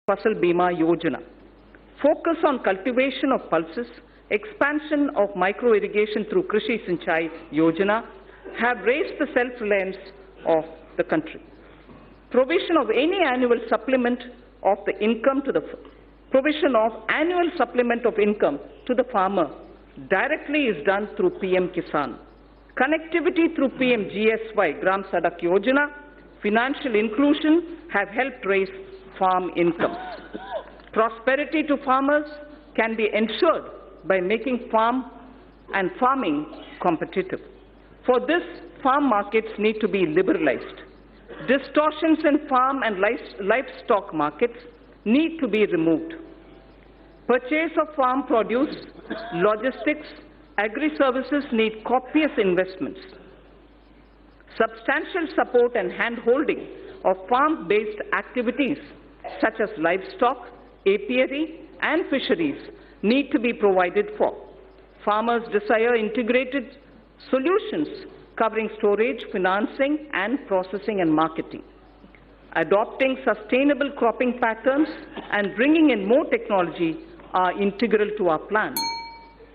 Fasal Bima Yojana. Focus on cultivation of pulses, expansion of micro-irrigation through Krishi Sinchai Yojana have raised the self-reliance of the country. Provision of any annual supplement of the income to the farmer directly is done through PM Kisan. Connectivity through PM GSY, Gram Sadak Yojana, financial inclusion have helped raise farm incomes. Prosperity to farmers can be ensured by making farming competitive. For this, farm markets need to be liberalized. Distortions in farm and livestock markets need to be removed. Purchase of farm produce, logistics, agri-services need copious investments. Substantial support and hand-holding of farm-based activities such as livestock, apiary, and fisheries need to be provided for. Farmers desire integrated solutions covering storage, financing, and processing and marketing. Adopting sustainable cropping patterns and bringing in more technology are integral to our plan.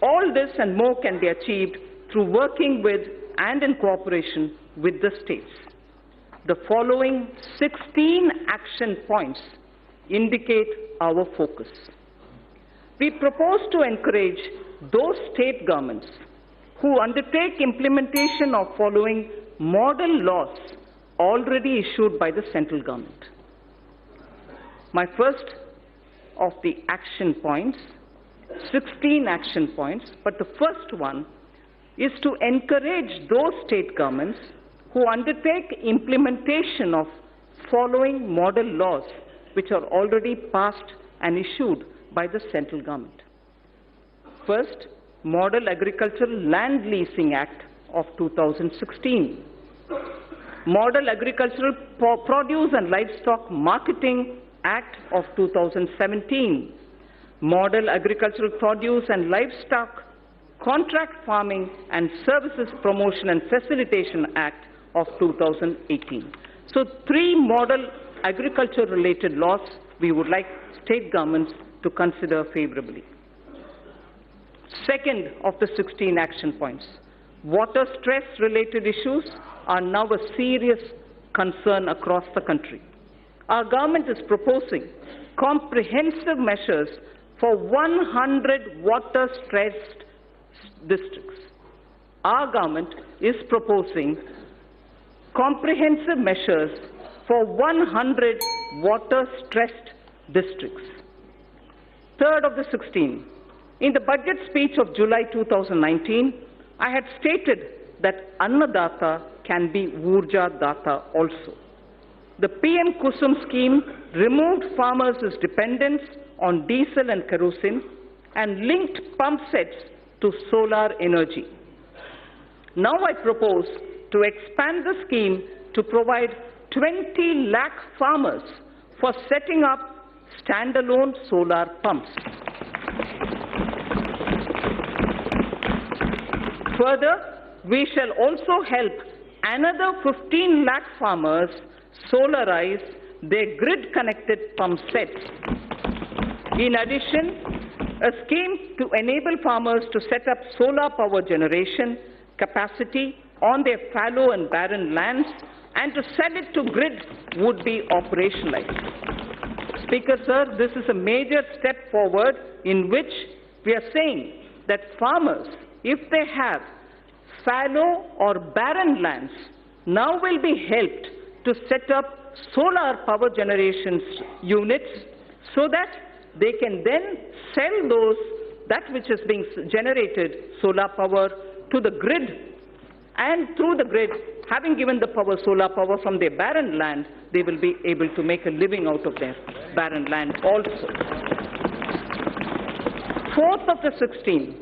All this and more can be achieved through working with and in cooperation with the states. The following 16 action points indicate our focus. We propose to encourage those state governments who undertake implementation of following model laws already issued by the central government. My first of the action points, 16 action points, but the first one is to encourage those state governments who undertake implementation of following model laws which are already passed and issued by the central government. First, Model Agricultural Land Leasing Act of 2016. Model Agricultural Produce and Livestock Marketing Act of 2017. Model Agricultural Produce and Livestock Contract Farming and Services Promotion and Facilitation Act of 2018. So 3 model agriculture-related laws we would like state governments to consider favorably. Second of the 16 action points, water stress-related issues are now a serious concern across the country. Our government is proposing comprehensive measures for 100 water-stressed districts. Our government is proposing comprehensive measures for 100 water-stressed districts. Third of the 16, in the budget speech of July 2019, I had stated that Annadata can be Urja Data also. The PM Kusum scheme removed farmers' dependence on diesel and kerosene and linked pump sets to solar energy. Now I propose to expand the scheme to provide 20 lakh farmers for setting up standalone solar pumps. Further, we shall also help another 15 lakh farmers solarize their grid-connected pump sets. In addition, a scheme to enable farmers to set up solar power generation capacity on their fallow and barren lands and to sell it to grid would be operationalized. Speaker, sir, this is a major step forward in which we are saying that farmers, if they have fallow or barren lands, now will be helped to set up solar power generation units so that they can then sell that which is being generated, solar power, to the grid. And through the grid, having given the solar power from their barren land, they will be able to make a living out of their barren land also. Fourth of the 16,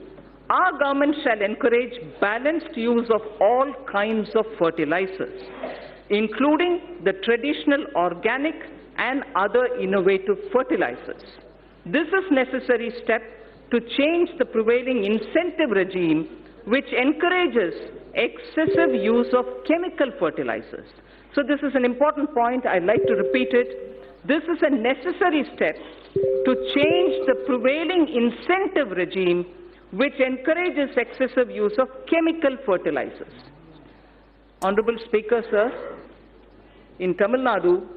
our government shall encourage balanced use of all kinds of fertilizers, including the traditional organic and other innovative fertilizers. This is a necessary step to change the prevailing incentive regime which encourages excessive use of chemical fertilizers. So this is an important point. I'd like to repeat it. This is a necessary step to change the prevailing incentive regime which encourages excessive use of chemical fertilizers. Honorable Speaker, sir, in Tamil Nadu,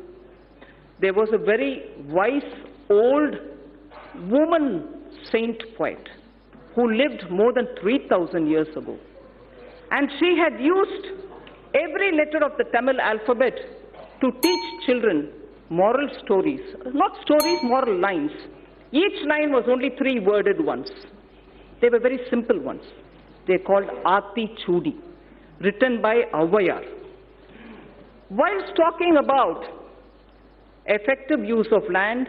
there was a very wise old woman saint poet who lived more than 3,000 years ago. And she had used every letter of the Tamil alphabet to teach children moral stories. Not stories, moral lines. Each line was only 3-worded ones. They were very simple ones. They are called Aati Chudi, written by Avvayar. Whilst talking about effective use of land,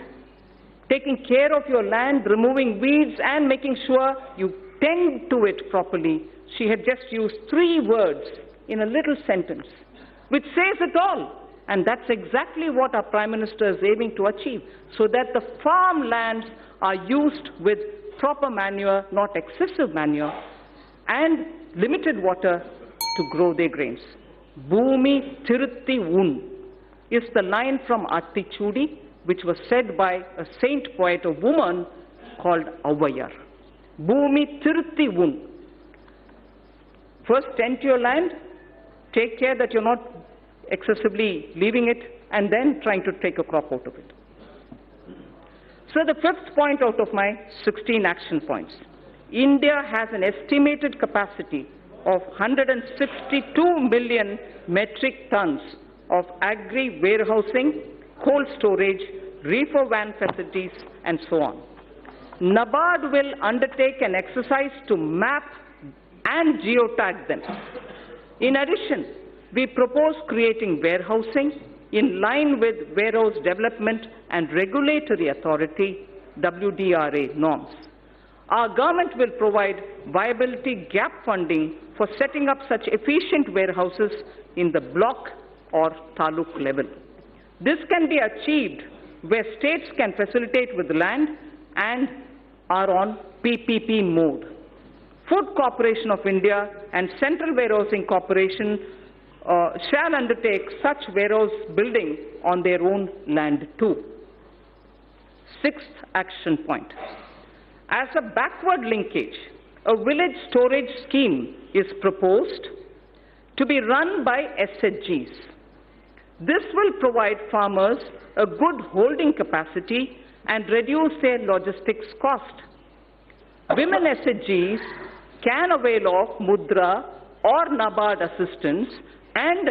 taking care of your land, removing weeds and making sure you tend to it properly, she had just used 3 words in a little sentence, which says it all. And that's exactly what our Prime Minister is aiming to achieve, so that the farmlands are used with proper manure, not excessive manure, and limited water to grow their grains. Bhumi Tirutti Un is the line from Aati Chudi, which was said by a saint poet, a woman called Avvayar. Bhumi Tirutti Un. First, tend to your land, take care that you're not excessively leaving it, and then trying to take a crop out of it. So the 5th point out of my 16 action points. India has an estimated capacity of 162 million metric tons of agri-warehousing, cold storage, reefer van facilities, and so on. NABARD will undertake an exercise to map and geotag them. In addition, we propose creating warehousing in line with Warehouse Development and Regulatory Authority WDRA norms. Our government will provide viability gap funding for setting up such efficient warehouses in the block or taluk level. This can be achieved where states can facilitate with land and are on PPP mode. Food Corporation of India and Central Warehousing Corporation shall undertake such warehouse building on their own land too. 6th action point. As a backward linkage, a village storage scheme is proposed to be run by SHGs. This will provide farmers a good holding capacity and reduce their logistics cost. Women SHGs can avail of Mudra or NABARD assistance and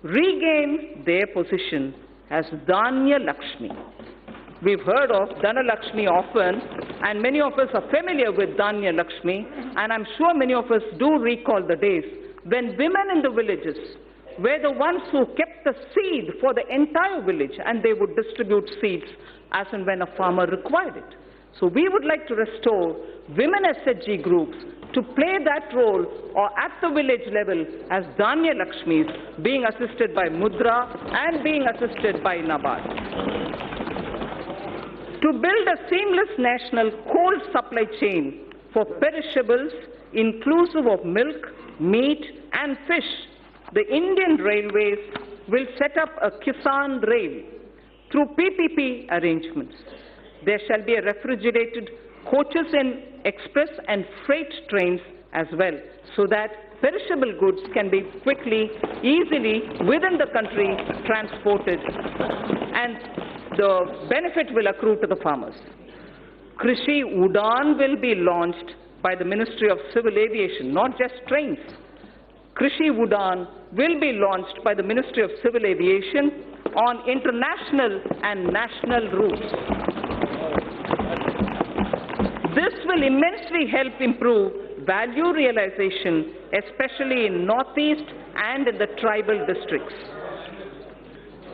regain their position as Dhanya Lakshmi. We've heard of Dhana Lakshmi often, and many of us are familiar with Dhanya Lakshmi, and I'm sure many of us do recall the days when women in the villages were the ones who kept the seed for the entire village, and they would distribute seeds as and when a farmer required it. So we would like to restore women SHG groups to play that role or at the village level as Dhanya Lakshmis, being assisted by Mudra and being assisted by NABARD. To build a seamless national cold supply chain for perishables inclusive of milk, meat and fish, the Indian Railways will set up a Kisan Rail through PPP arrangements. There shall be a refrigerated coaches in express and freight trains as well, so that perishable goods can be quickly, easily within the country transported, and the benefit will accrue to the farmers. Krishi Udan will be launched by the Ministry of Civil Aviation, not just trains. Krishi Udan will be launched by the Ministry of Civil Aviation on international and national routes. This will immensely help improve value realization, especially in Northeast and in the tribal districts.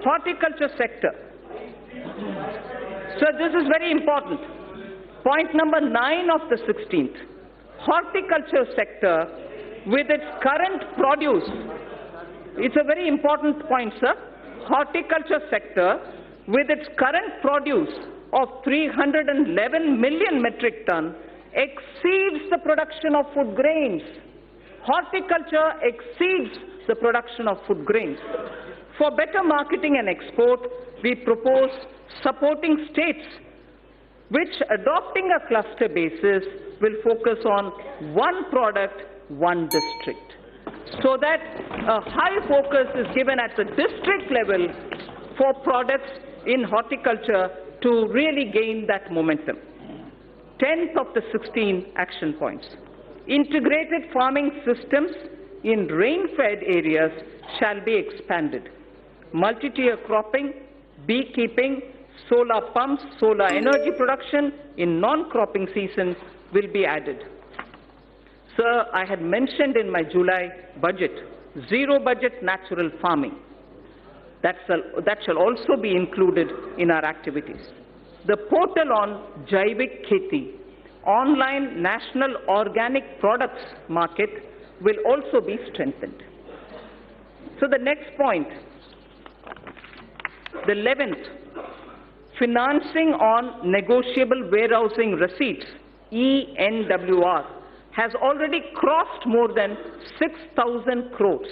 Horticulture sector. So this is very important. Point number 9 of the 16th. Horticulture sector with its current produce. It's a very important point, sir. Horticulture sector with its current produce of 311 million metric ton exceeds the production of food grains. Horticulture exceeds the production of food grains. For better marketing and export, we propose supporting states which, adopting a cluster basis, will focus on one product, one district, so that a high focus is given at the district level for products in horticulture to really gain that momentum. 10th of the 16 action points. Integrated farming systems in rain-fed areas shall be expanded. Multi-tier cropping, beekeeping, solar pumps, solar energy production in non-cropping season will be added. Sir, I had mentioned in my July budget, zero budget natural farming. That shall also be included in our activities. The portal on Jaivik Kheti, online national organic products market, will also be strengthened. So the next point, the 11th, financing on negotiable warehousing receipts, ENWR, has already crossed more than 6,000 crores.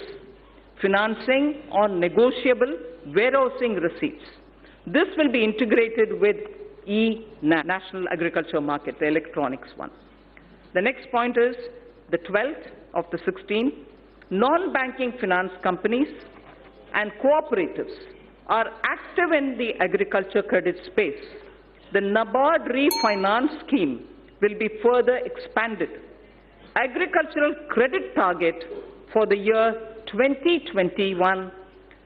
Financing on negotiable warehousing receipts. This will be integrated with National Agriculture Market, the electronics one. The next point is the 12th of the 16. Non-banking finance companies and cooperatives are active in the agriculture credit space. The NABARD refinance scheme will be further expanded. Agricultural credit target for the year 2021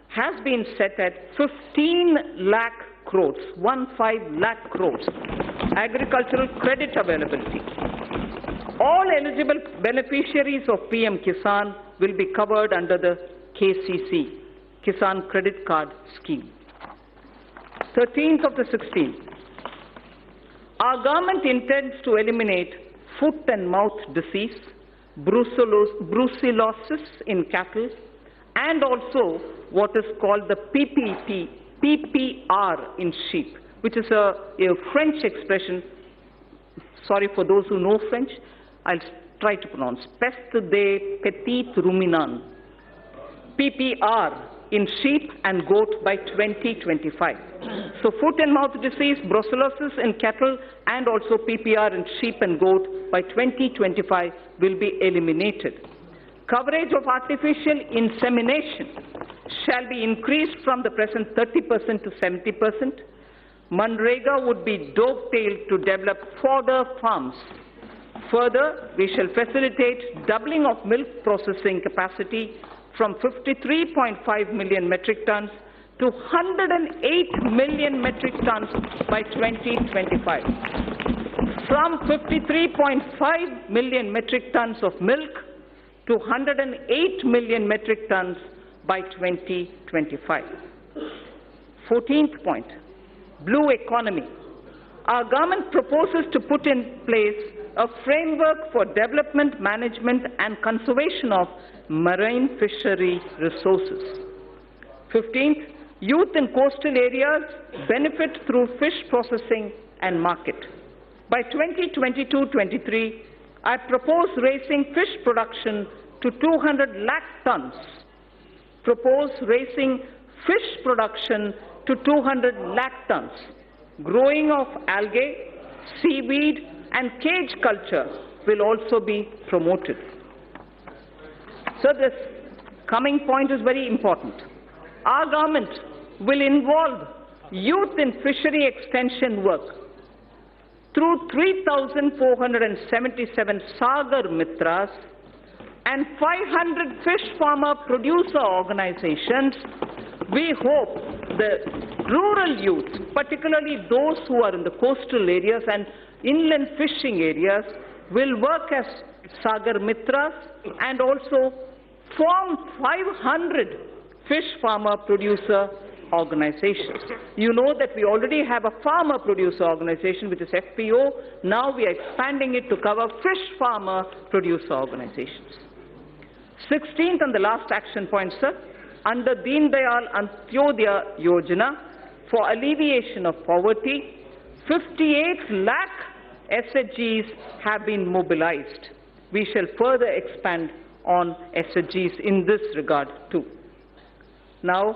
has been set at 15 lakh crores, 15 lakh crores, agricultural credit availability. All eligible beneficiaries of PM Kisan will be covered under the KCC, Kisan Credit Card Scheme. 13th of the 16th. Our government intends to eliminate foot and mouth disease, brucellosis in cattle, and also what is called the PPR in sheep, which is a French expression. Sorry for those who know French, I'll try to pronounce. Peste des petits ruminants. PPR in sheep and goat by 2025. So foot and mouth disease, brucellosis in cattle, and also PPR in sheep and goat by 2025 will be eliminated. Coverage of artificial insemination shall be increased from the present 30% to 70%. Manrega would be dovetailed to develop fodder farms. Further, we shall facilitate doubling of milk processing capacity from 53.5 million metric tons to 108 million metric tons by 2025. From 53.5 million metric tons of milk to 108 million metric tons by 2025. 14th point, blue economy. Our government proposes to put in place a framework for development, management, and conservation of marine fishery resources. 15th, youth in coastal areas benefit through fish processing and market. By 2022-23, I propose raising fish production to 200 lakh tons. Propose raising fish production to 200 lakh tons. Growing of algae, seaweed, and cage culture will also be promoted. So this coming point is very important. Our government will involve youth in fishery extension work through 3,477 Sagar Mitras and 500 fish farmer producer organizations. We hope the rural youth, particularly those who are in the coastal areas and inland fishing areas, will work as Sagar Mitras and also form 500 fish farmer producer organizations. You know that we already have a farmer producer organization, which is FPO. Now we are expanding it to cover fish farmer producer organizations. 16th and the last action point, sir, under Deen Dayal Antyodaya Yojana for alleviation of poverty, 58 lakh SHGs have been mobilized. We shall further expand on SHGs in this regard too. Now,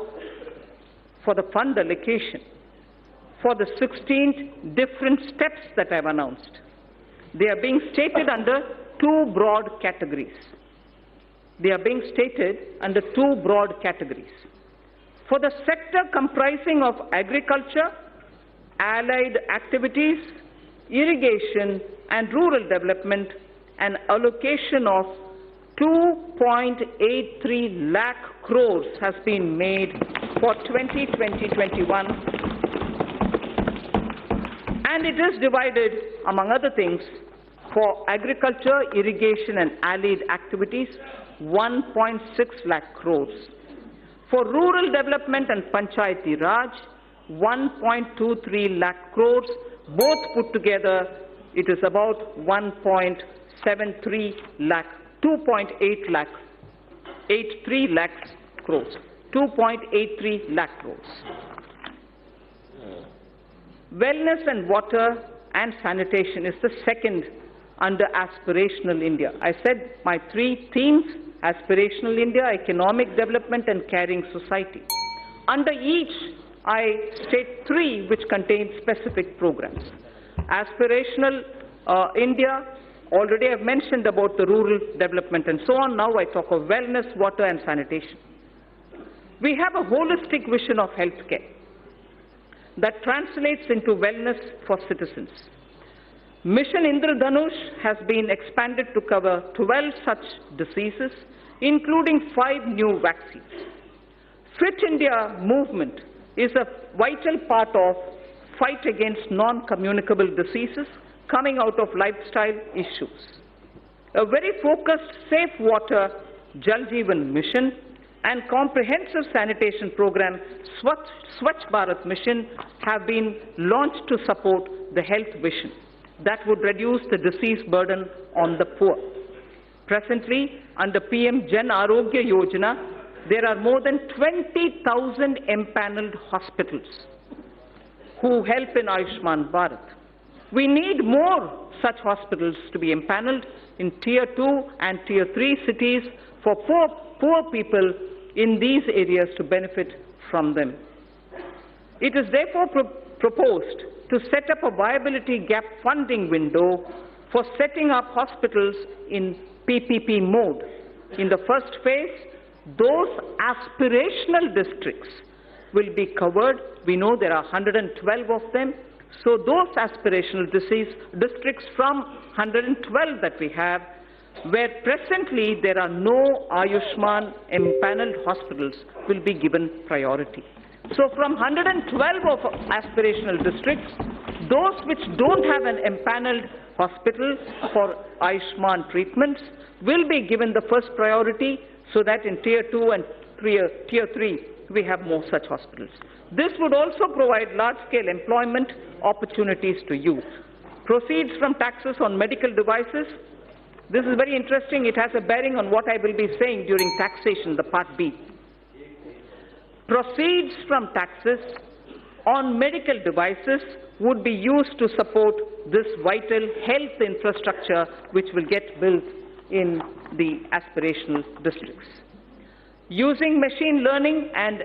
for the fund allocation, for the 16 different steps that I have announced. They are being stated under two broad categories. They are being stated under two broad categories. For the sector comprising of agriculture, allied activities, irrigation and rural development, an allocation of 2.83 lakh crores has been made for 2020-21, and it is divided, among other things, for agriculture, irrigation and allied activities, 1.6 lakh crores. For rural development and Panchayati Raj, 1.23 lakh crores. Both put together, it is about 1.73 lakh, 2.8 lakh, 83 lakh crores, 2.83 lakh crores. Wellness and water and sanitation is the second under Aspirational India. I said my three themes: Aspirational India, economic development and caring society. Under each, I state three which contain specific programs. Aspirational India, already I have mentioned about the rural development and so on. Now I talk of wellness, water and sanitation. We have a holistic vision of healthcare that translates into wellness for citizens. Mission Indradhanush has been expanded to cover 12 such diseases, including 5 new vaccines. Fit India movement is a vital part of fight against non-communicable diseases coming out of lifestyle issues. A very focused Safe Water Jal Jeevan mission and comprehensive sanitation program Swachh Bharat mission have been launched to support the health vision that would reduce the disease burden on the poor. Presently, under PM Jan Arogya Yojana, there are more than 20,000 empaneled hospitals who help in Ayushman Bharat. We need more such hospitals to be empaneled in Tier 2 and Tier 3 cities for poor people in these areas to benefit from them. It is therefore proposed to set up a viability gap funding window for setting up hospitals in PPP mode. In the first phase, those aspirational districts will be covered. We know there are 112 of them. So those aspirational districts from 112 that we have, where presently there are no Ayushman empaneled hospitals, will be given priority. So from 112 of aspirational districts, those which don't have an empaneled hospital for Ayushman treatments will be given the first priority, so that in Tier 2 and Tier 3 we have more such hospitals. This would also provide large-scale employment opportunities to youth. Proceeds from taxes on medical devices. This is very interesting. It has a bearing on what I will be saying during taxation, the Part B. Proceeds from taxes on medical devices would be used to support this vital health infrastructure which will get built in the aspirational districts. Using machine learning and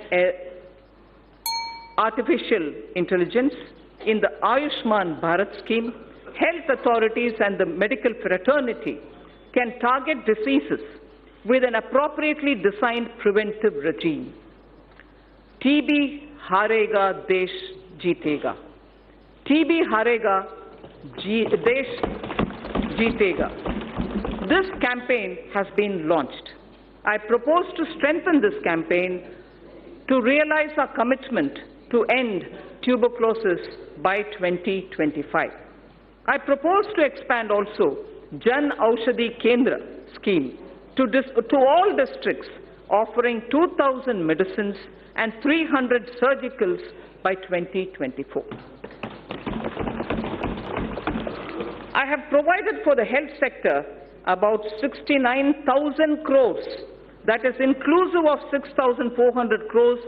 artificial intelligence in the Ayushman Bharat scheme, health authorities and the medical fraternity can target diseases with an appropriately designed preventive regime. TB harega, desh jeetega. TB harega, desh jeetega. This campaign has been launched. I propose to strengthen this campaign to realize our commitment to end tuberculosis by 2025. I propose to expand also Jan Aushadhi Kendra scheme to all districts, offering 2,000 medicines and 300 surgicals by 2024. I have provided for the health sector about 69,000 crores, that is inclusive of 6,400 crores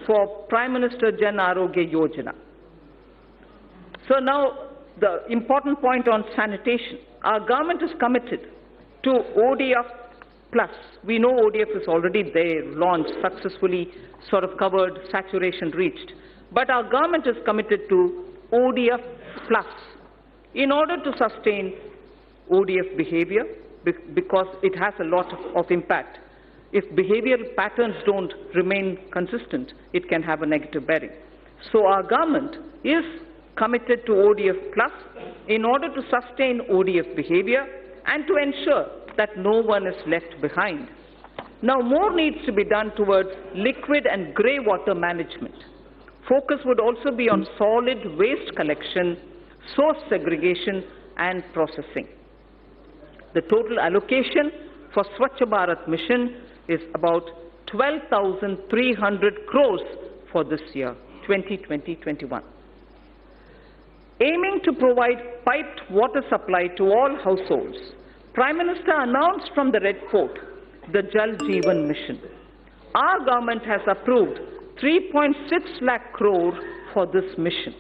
for Prime Minister Jan Arogya Yojana. So now the important point on sanitation. Our government is committed to ODF Plus. We know ODF is already there, launched, successfully sort of covered, saturation reached. but our government is committed to ODF Plus in order to sustain ODF behavior, because it has a lot of impact. If behavioral patterns don't remain consistent, it can have a negative bearing. So our government is committed to ODF Plus in order to sustain ODF behavior and to ensure that no one is left behind. Now, more needs to be done towards liquid and grey water management. Focus would also be on solid waste collection, source segregation and processing. The total allocation for Swachh Bharat mission is about 12,300 crores for this year, 2020-21. Aiming to provide piped water supply to all households, Prime Minister announced from the Red Fort the Jal Jeevan mission. Our government has approved 3.6 lakh crore for this mission.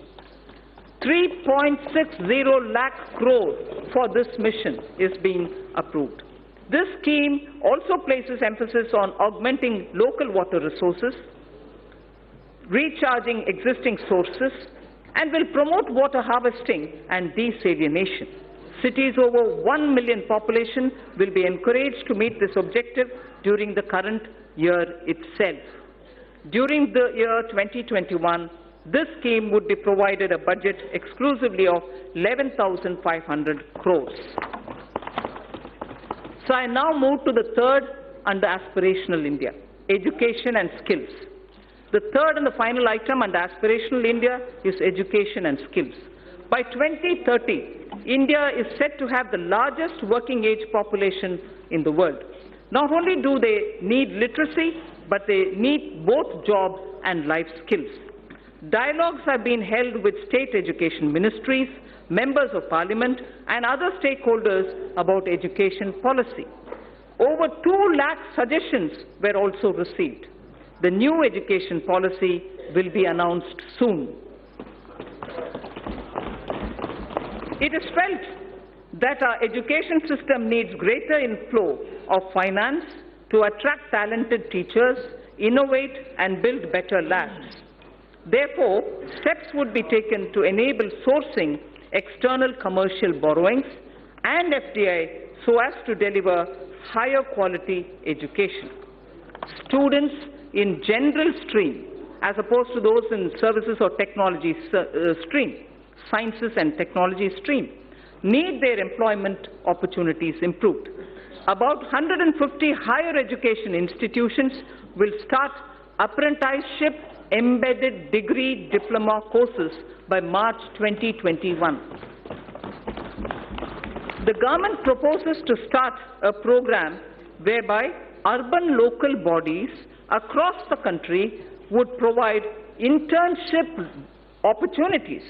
3.60 lakh crore for this mission is being approved. This scheme also places emphasis on augmenting local water resources, recharging existing sources, and will promote water harvesting and desalination. Cities over 1 million population will be encouraged to meet this objective during the current year itself. During the year 2021, this scheme would be provided a budget exclusively of 11,500 crores. So I now move to the third under Aspirational India, education and skills. The third and the final item under Aspirational India is education and skills. By 2030, India is set to have the largest working age population in the world. Not only do they need literacy, but they need both job and life skills. Dialogues have been held with state education ministries, members of parliament and other stakeholders about education policy. Over 2 lakh suggestions were also received. The new education policy will be announced soon. It is felt that our education system needs greater inflow of finance to attract talented teachers, innovate and build better labs. Therefore, steps would be taken to enable sourcing external commercial borrowings and FDI so as to deliver higher quality education. Students in general stream, as opposed to those in services or technology stream, sciences and technology stream, need their employment opportunities improved. About 150 higher education institutions will start apprenticeship embedded degree diploma courses by March 2021. The government proposes to start a program whereby urban local bodies across the country would provide internship opportunities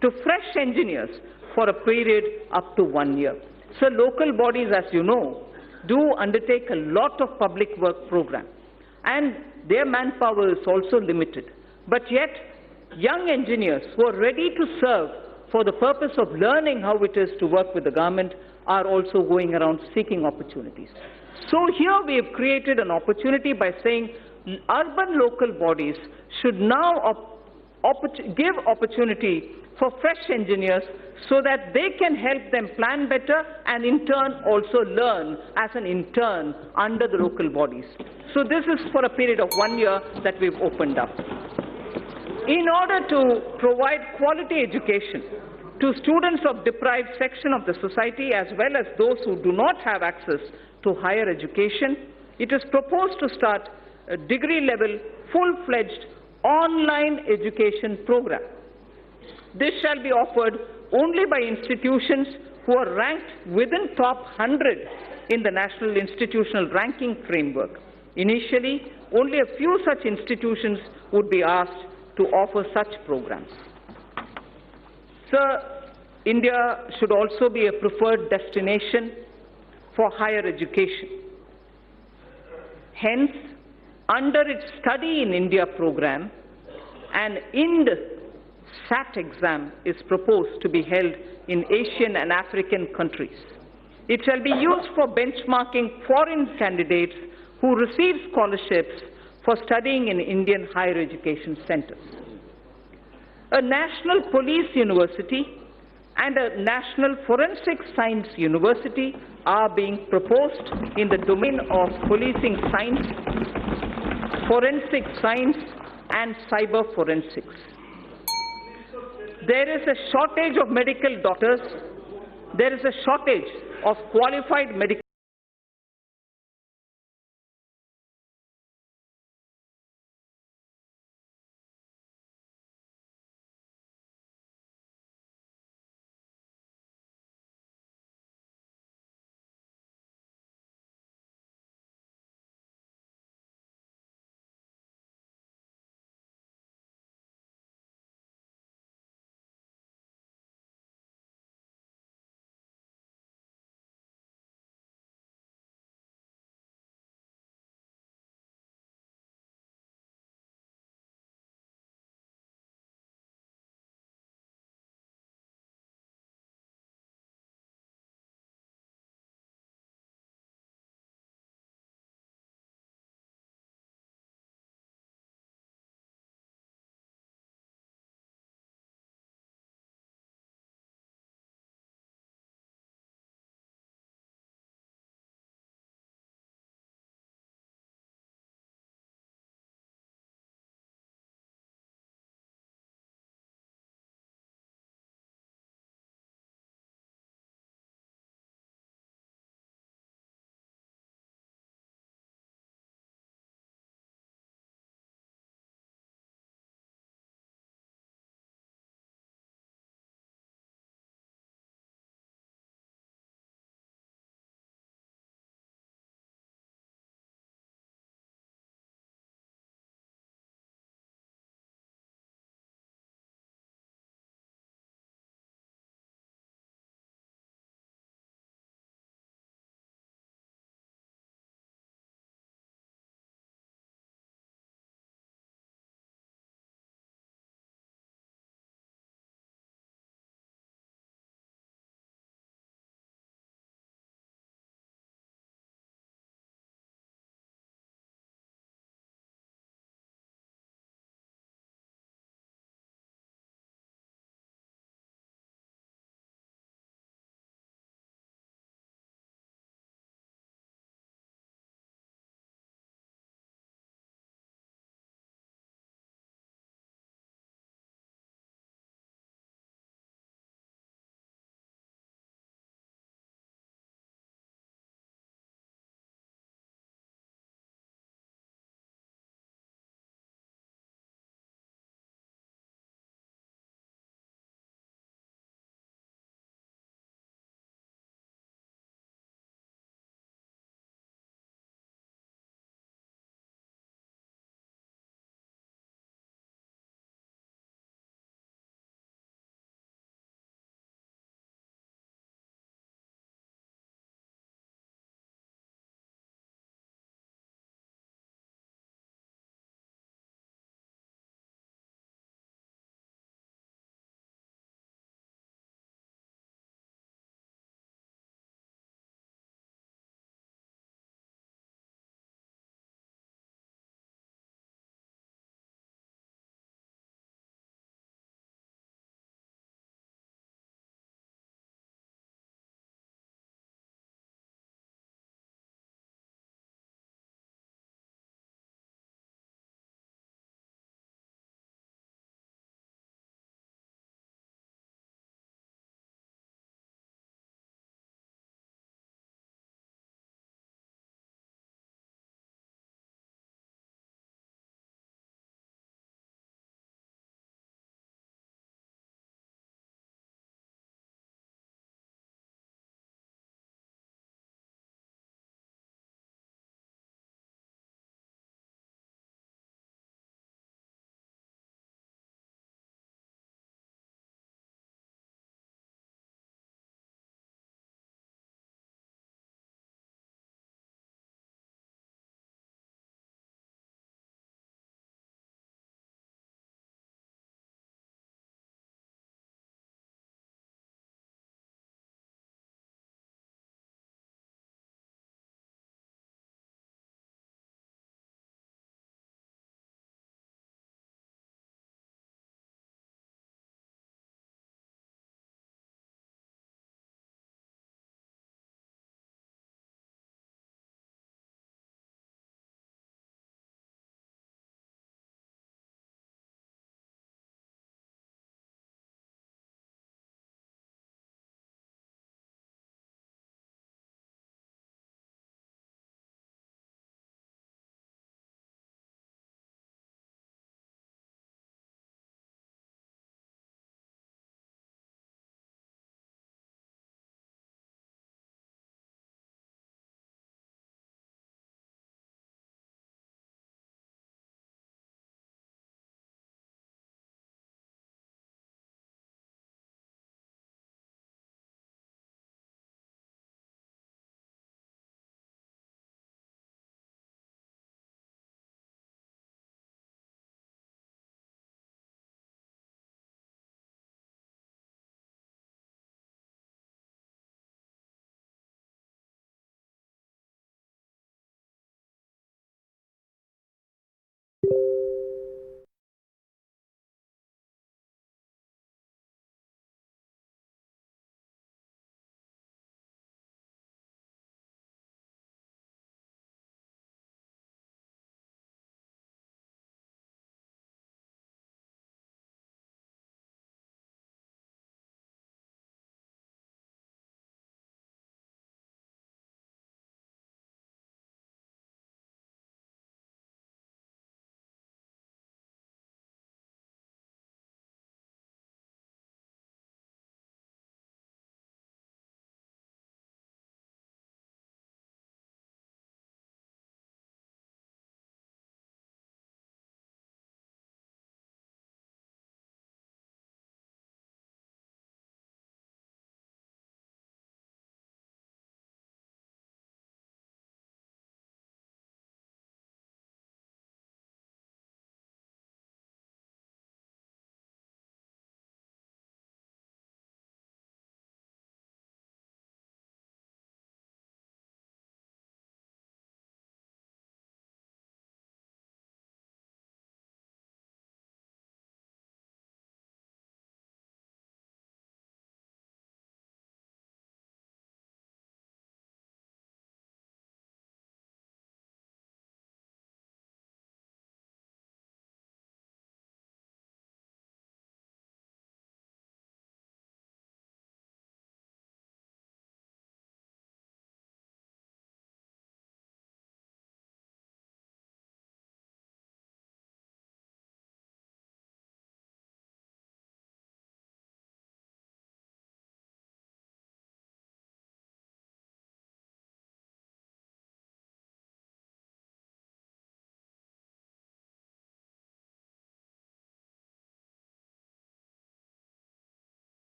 to fresh engineers for a period up to 1 year. So local bodies, as you know, do undertake a lot of public work program, and their manpower is also limited. But yet, young engineers who are ready to serve for the purpose of learning how it is to work with the government are also going around seeking opportunities. So here we have created an opportunity by saying urban local bodies should now give opportunity for fresh engineers so that they can help them plan better and in turn also learn as an intern under the local bodies. So this is for a period of 1 year that we've opened up. In order to provide quality education to students of deprived section of the society as well as those who do not have access to higher education, it is proposed to start a degree-level, full-fledged online education program. This shall be offered only by institutions who are ranked within top 100 in the National Institutional Ranking Framework. Initially, only a few such institutions would be asked to offer such programs. Sir, India should also be a preferred destination for higher education. Hence, under its Study in India program, an IND SAT exam is proposed to be held in Asian and African countries. It shall be used for benchmarking foreign candidates who receive scholarships for studying in Indian higher education centers. A national police university and a national forensic science university are being proposed in the domain of policing science, forensic science, and cyber forensics. There is a shortage of medical doctors. There is a shortage of qualified medical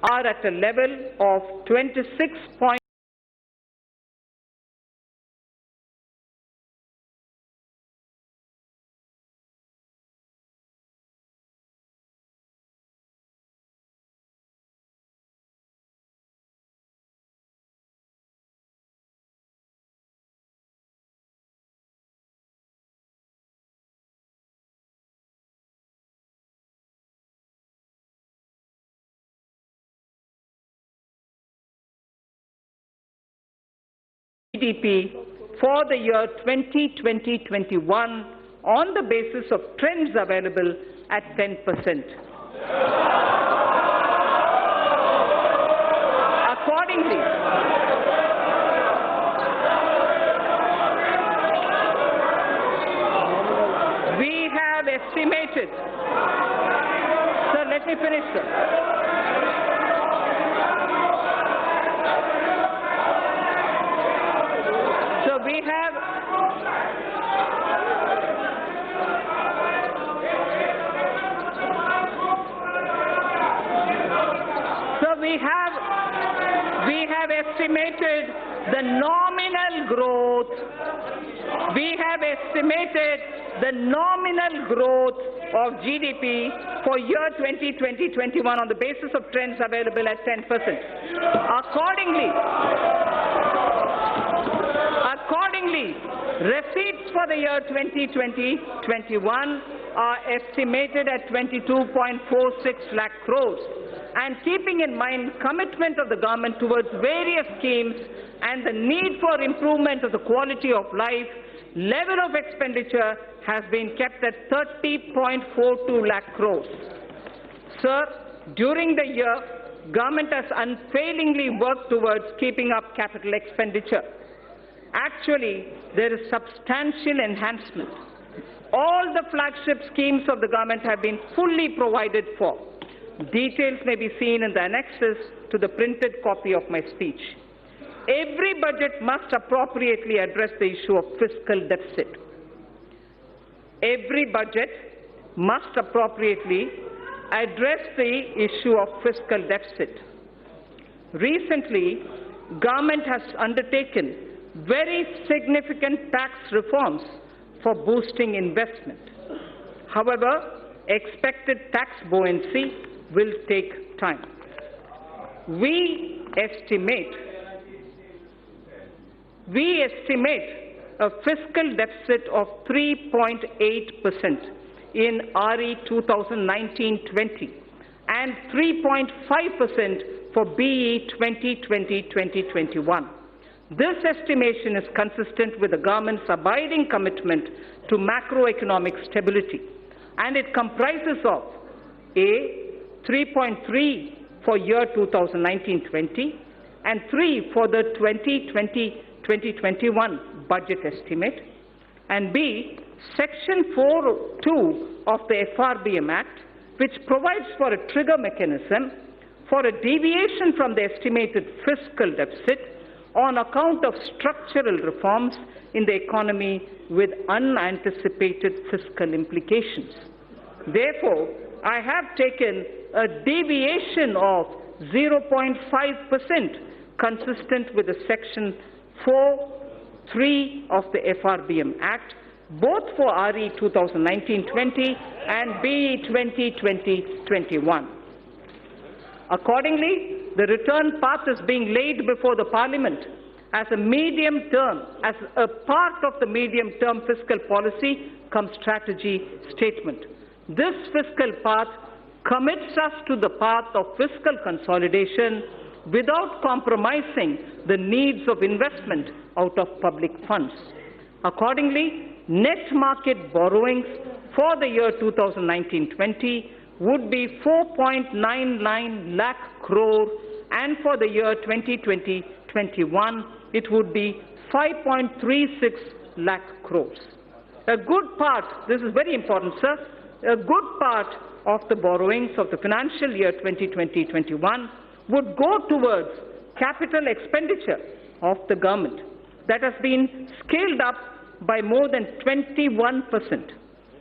are at a level of 26. GDP for the year 2020-21 on the basis of trends available at 10%. Accordingly, we have estimated. Sir, let me finish, sir. We have estimated the nominal growth. We have estimated the nominal growth of GDP for year 2020-21 on the basis of trends available at 10%. Accordingly, receipts for the year 2020-21 are estimated at 22.46 lakh crores. And keeping in mind commitment of the government towards various schemes and the need for improvement of the quality of life, level of expenditure has been kept at 30.42 lakh crores. Sir, during the year, government has unfailingly worked towards keeping up capital expenditure. Actually, there is substantial enhancement. All the flagship schemes of the government have been fully provided for. Details may be seen in the annexes to the printed copy of my speech. Every budget must appropriately address the issue of fiscal deficit. Every budget must appropriately address the issue of fiscal deficit. Recently, government has undertaken very significant tax reforms for boosting investment. However, expected tax buoyancy will take time. We estimate a fiscal deficit of 3.8% in RE 2019-20 and 3.5% for BE 2020-2021. This estimation is consistent with the government's abiding commitment to macroeconomic stability, and it comprises of A, 3.3 for year 2019-20 and 3 for the 2020-2021 budget estimate, and B, Section 4(2) of the FRBM Act, which provides for a trigger mechanism for a deviation from the estimated fiscal deficit on account of structural reforms in the economy with unanticipated fiscal implications. Therefore, I have taken a deviation of 0.5% consistent with the Section 4(3) of the FRBM Act, both for RE 2019-20 and BE 2020-21. Accordingly, the return path is being laid before the Parliament as a part of the medium-term fiscal policy cum strategy statement. This fiscal path commits us to the path of fiscal consolidation without compromising the needs of investment out of public funds. Accordingly, net market borrowings for the year 2019-20 would be 4.99 lakh crore, and for the year 2020-21 it would be 5.36 lakh crores. A good part, this is very important, sir, a good part of the borrowings of the financial year 2020-21 would go towards capital expenditure of the government that has been scaled up by more than 21%.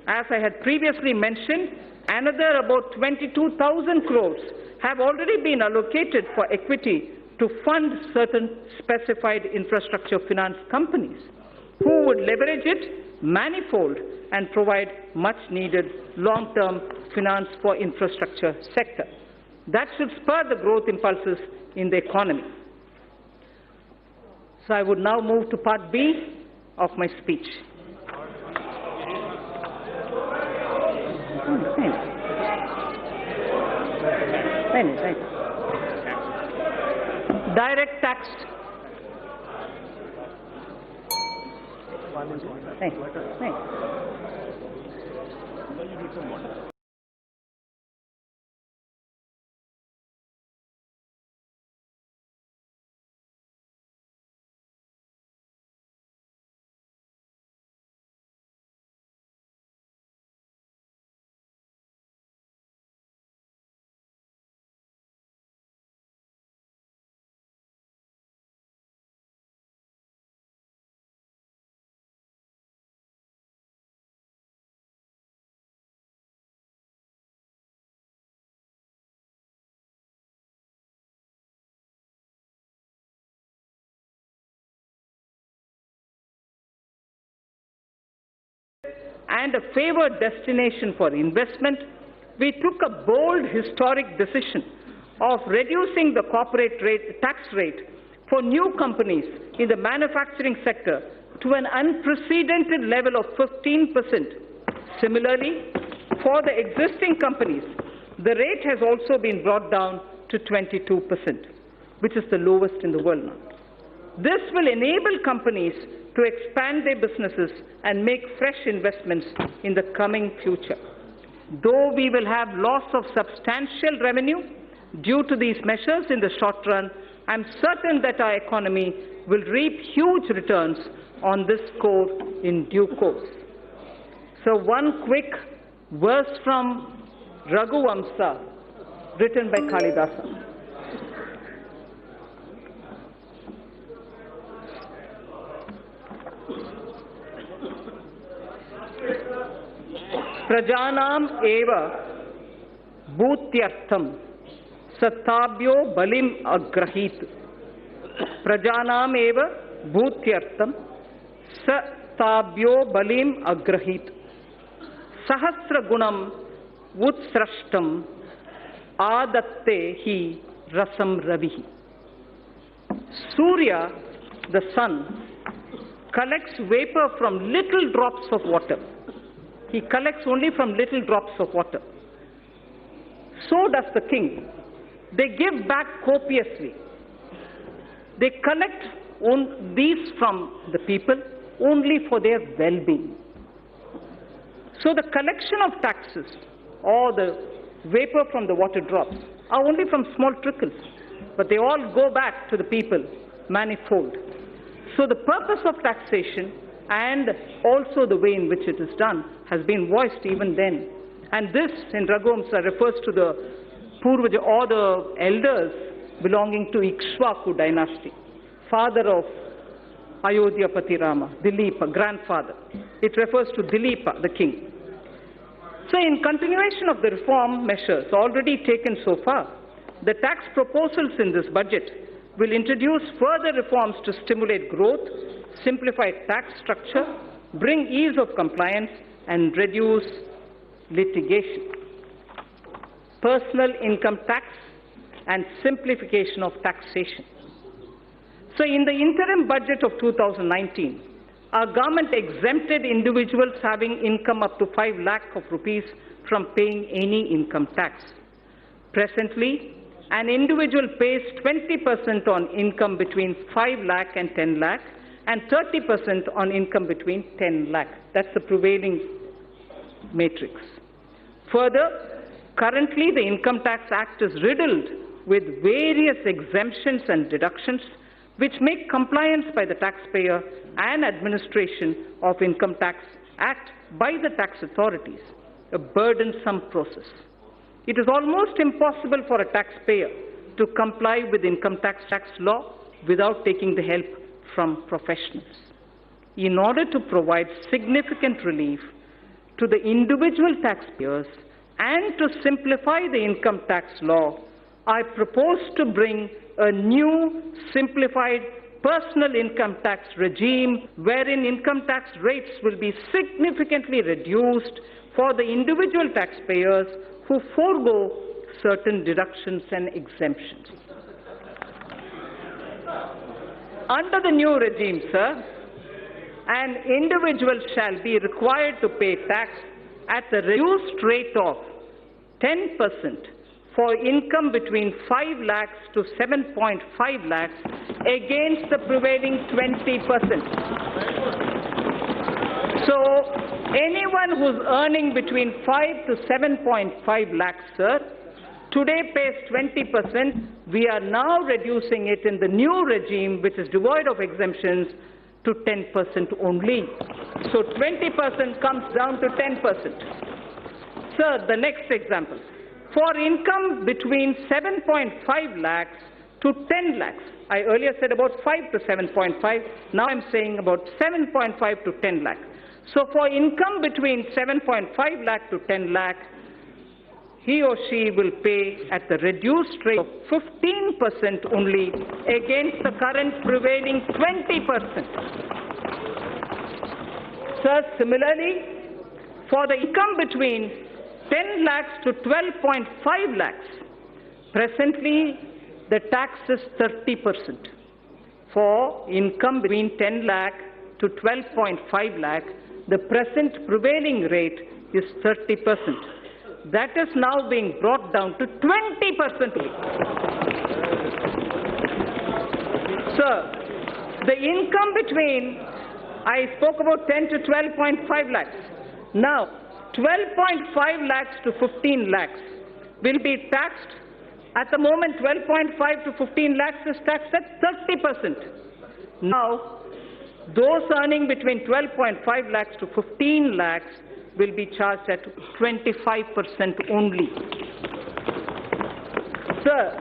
As I had previously mentioned, another about 22,000 crores have already been allocated for equity to fund certain specified infrastructure finance companies who would leverage it manifold and provide much-needed long-term finance for infrastructure sector. That should spur the growth impulses in the economy. So I would now move to part B of my speech. Direct tax. And a favored destination for investment, we took a bold historic decision of reducing the corporate tax rate for new companies in the manufacturing sector to an unprecedented level of 15%. Similarly, for the existing companies, the rate has also been brought down to 22%, which is the lowest in the world now. This will enable companies to expand their businesses and make fresh investments in the coming future. Though we will have loss of substantial revenue due to these measures in the short run, I am certain that our economy will reap huge returns on this score in due course. So one quick verse from Raghuvamsa, written by Kalidasa. Prajanam eva bhutyartham satabhyo balim agrahit. Prajanam eva bhutyartham satabhyo balim agrahit. Sahasra gunam utsrashtam adatte hi rasam ravihi. Surya, the sun, collects vapor from little drops of water. He collects only from little drops of water. So does the king. They give back copiously. They collect these from the people only for their well-being. So the collection of taxes or the vapor from the water drops are only from small trickles, but they all go back to the people manifold. So the purpose of taxation and also the way in which it is done has been voiced even then. And this, in Raghuvamsa, refers to the Purvaja or the elders belonging to Ikshvaku dynasty, father of Ayodhyapati Rama, Dilipa, grandfather. It refers to Dilipa, the king. So in continuation of the reform measures already taken so far, the tax proposals in this budget will introduce further reforms to stimulate growth, simplify tax structure, bring ease of compliance, and reduce litigation. Personal income tax and simplification of taxation. So in the interim budget of 2019, our government exempted individuals having income up to 5 lakh of rupees from paying any income tax. Presently, an individual pays 20% on income between 5 lakh and 10 lakh and 30% on income between 10 lakh. That's the prevailing matrix. Further, currently the Income Tax Act is riddled with various exemptions and deductions which make compliance by the taxpayer and administration of Income Tax Act by the tax authorities a burdensome process. It is almost impossible for a taxpayer to comply with income tax law without taking the help from professionals. In order to provide significant relief to the individual taxpayers and to simplify the income tax law, I propose to bring a new, simplified personal income tax regime wherein income tax rates will be significantly reduced for the individual taxpayers who forego certain deductions and exemptions. Under the new regime, sir, an individual shall be required to pay tax at the reduced rate of 10% for income between 5 lakhs to 7.5 lakhs against the prevailing 20%. So, anyone who's earning between 5 to 7.5 lakhs, sir, today pays 20%. We are now reducing it in the new regime, which is devoid of exemptions, to 10% only. So 20% comes down to 10%. Sir, the next example. For income between 7.5 lakhs to 10 lakhs, I earlier said about 5 to 7.5, now I'm saying about 7.5 to 10 lakhs. So for income between 7.5 lakh to 10 lakh, he or she will pay at the reduced rate of 15% only against the current prevailing 20%. Sir, similarly, for the income between 10 lakhs to 12.5 lakhs, presently the tax is 30%. For income between 10 lakh to 12.5 lakh, the present prevailing rate is 30%. That is now being brought down to 20%. Sir, the income between, I spoke about 10 to 12.5 lakhs. Now, 12.5 lakhs to 15 lakhs will be taxed. At the moment, 12.5 to 15 lakhs is taxed at 30%. Now, those earning between 12.5 lakhs to 15 lakhs will be charged at 25% only. Sir,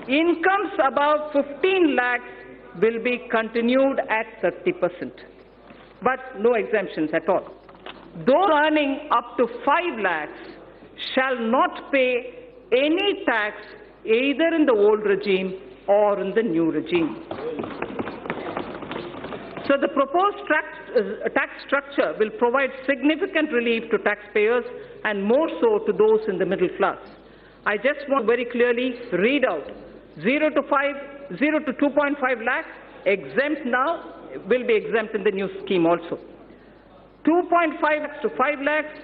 incomes above 15 lakhs will be continued at 30%, but no exemptions at all. Those earning up to 5 lakhs shall not pay any tax either in the old regime or in the new regime. So the proposed tax structure will provide significant relief to taxpayers and more so to those in the middle class. I just want to very clearly read out 0 to 2.5 lakhs, exempt now, will be exempt in the new scheme also. 2.5 lakhs to 5 lakhs,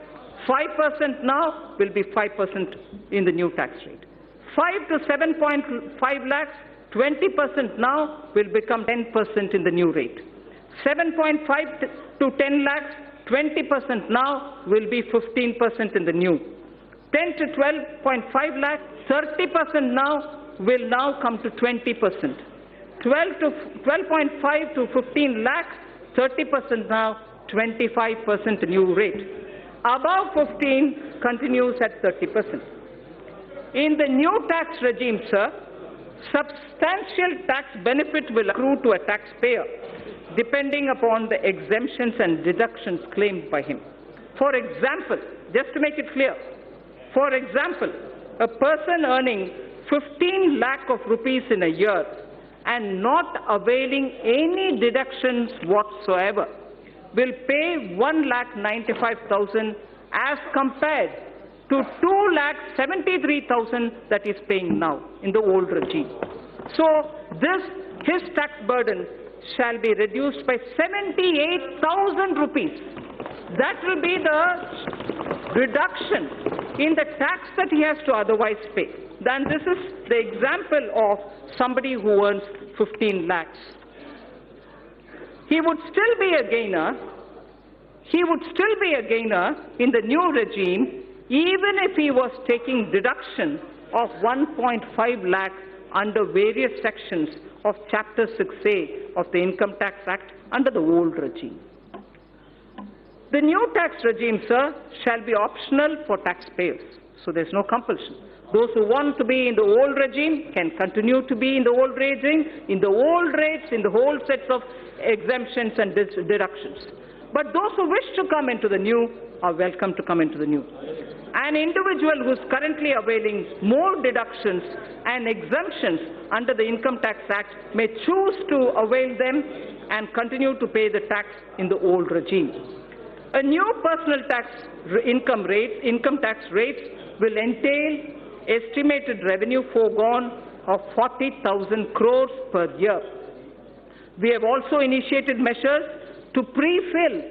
5% now will be 5% in the new tax rate. 5 to 7.5 lakhs, 20% now will become 10% in the new rate. 7.5 to 10 lakhs, 20% now will be 15% in the new. 10 to 12.5 lakhs, 30% now will now come to 20%. 12.5 to 15 lakhs, 30% now, 25% new rate. Above 15 continues at 30%. In the new tax regime, sir, substantial tax benefit will accrue to a taxpayer depending upon the exemptions and deductions claimed by him. For example, just to make it clear, for example, a person earning 15 lakh of rupees in a year and not availing any deductions whatsoever will pay 1,95,000 as compared to 2,73,000 that is paying now in the old regime. So his tax burden shall be reduced by 78,000 rupees. That will be the reduction in the tax that he has to otherwise pay. Then this is the example of somebody who earns 15 lakhs. He would still be a gainer. He would still be a gainer in the new regime even if he was taking deduction of 1.5 lakh under various sections of Chapter 6A of the Income Tax Act under the old regime. The new tax regime, sir, shall be optional for taxpayers, so there's no compulsion. Those who want to be in the old regime can continue to be in the old regime, in the old rates, in the whole sets of exemptions and deductions. but those who wish to come into the new are welcome to come into the new. An individual who is currently availing more deductions and exemptions under the Income Tax Act may choose to avail them and continue to pay the tax in the old regime. A new personal tax income tax rates will entail estimated revenue foregone of 40,000 crores per year. We have also initiated measures to pre-fill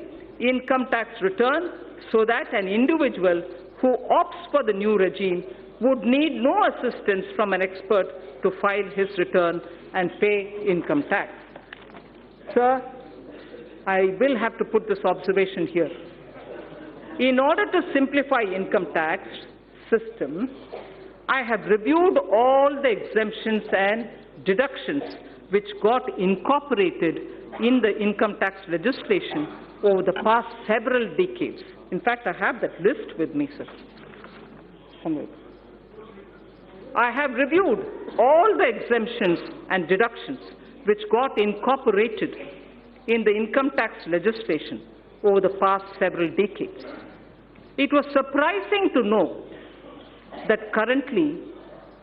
income tax return so that an individual who opts for the new regime would need no assistance from an expert to file his return and pay income tax. Sir, I will have to put this observation here. In order to simplify income tax system, I have reviewed all the exemptions and deductions which got incorporated in the income tax legislation over the past several decades. In fact, I have that list with me, sir. I have reviewed all the exemptions and deductions which got incorporated in the income tax legislation over the past several decades. It was surprising to know that currently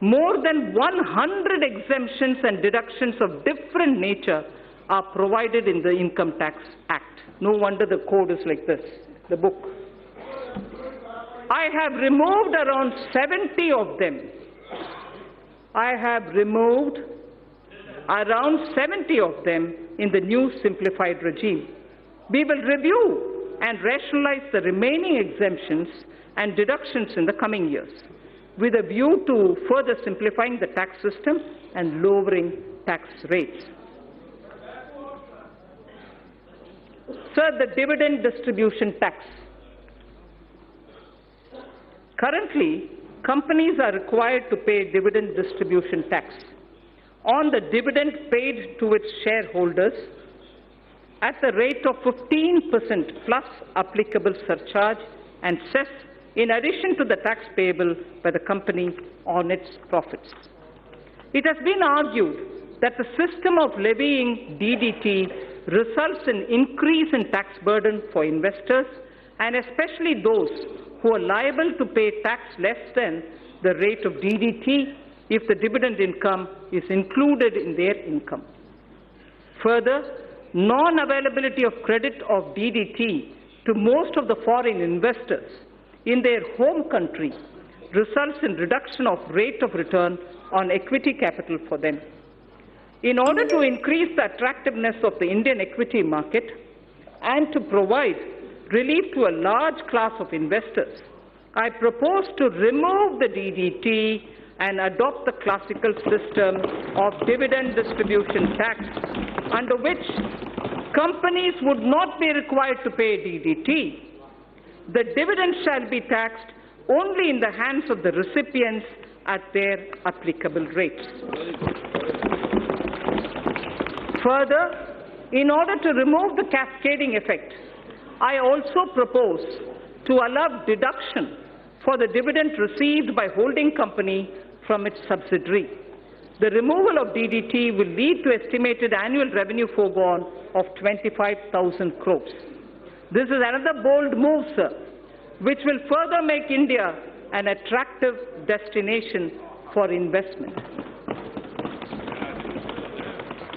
more than 100 exemptions and deductions of different nature are provided in the Income Tax Act. No wonder the code is like this, the book. I have removed around 70 of them. I have removed around 70 of them in the new simplified regime. We will review and rationalize the remaining exemptions and deductions in the coming years, with a view to further simplifying the tax system and lowering tax rates. Sir, the dividend distribution tax. Currently, companies are required to pay dividend distribution tax on the dividend paid to its shareholders at the rate of 15% plus applicable surcharge and cess in addition to the tax payable by the company on its profits. It has been argued that the system of levying DDT results in increase in tax burden for investors and especially those who are liable to pay tax less than the rate of DDT if the dividend income is included in their income. Further, non-availability of credit of DDT to most of the foreign investors in their home country results in reduction of rate of return on equity capital for them. In order to increase the attractiveness of the Indian equity market and to provide relief to a large class of investors, I propose to remove the DDT and adopt the classical system of dividend distribution tax, under which companies would not be required to pay DDT. The dividend shall be taxed only in the hands of the recipients at their applicable rates. Further, in order to remove the cascading effect, I also propose to allow deduction for the dividend received by holding company from its subsidiary. The removal of DDT will lead to estimated annual revenue foregone of 25,000 crores. This is another bold move, sir, which will further make India an attractive destination for investment.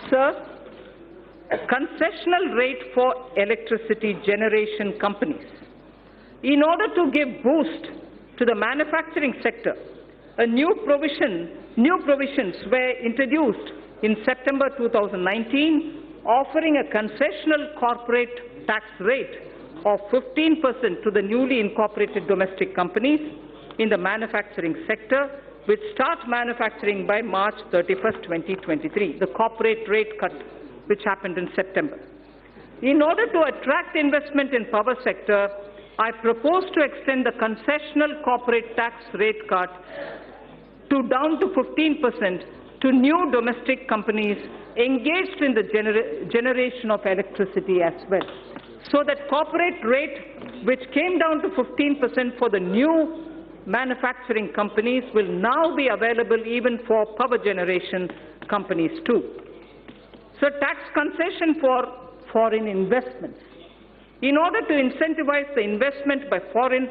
Sir, a concessional rate for electricity generation companies. In order to give boost to the manufacturing sector, new provisions were introduced in September 2019, offering a concessional corporate tax rate of 15% to the newly incorporated domestic companies in the manufacturing sector, which start manufacturing by March 31st, 2023, the corporate rate cut which happened in September. In order to attract investment in power sector, I propose to extend the concessional corporate tax rate cut down to 15% to new domestic companies engaged in the generation of electricity as well. So that corporate rate, which came down to 15% for the new manufacturing companies, will now be available even for power generation companies too. So tax concession for foreign investments. In order to incentivize the investment by foreign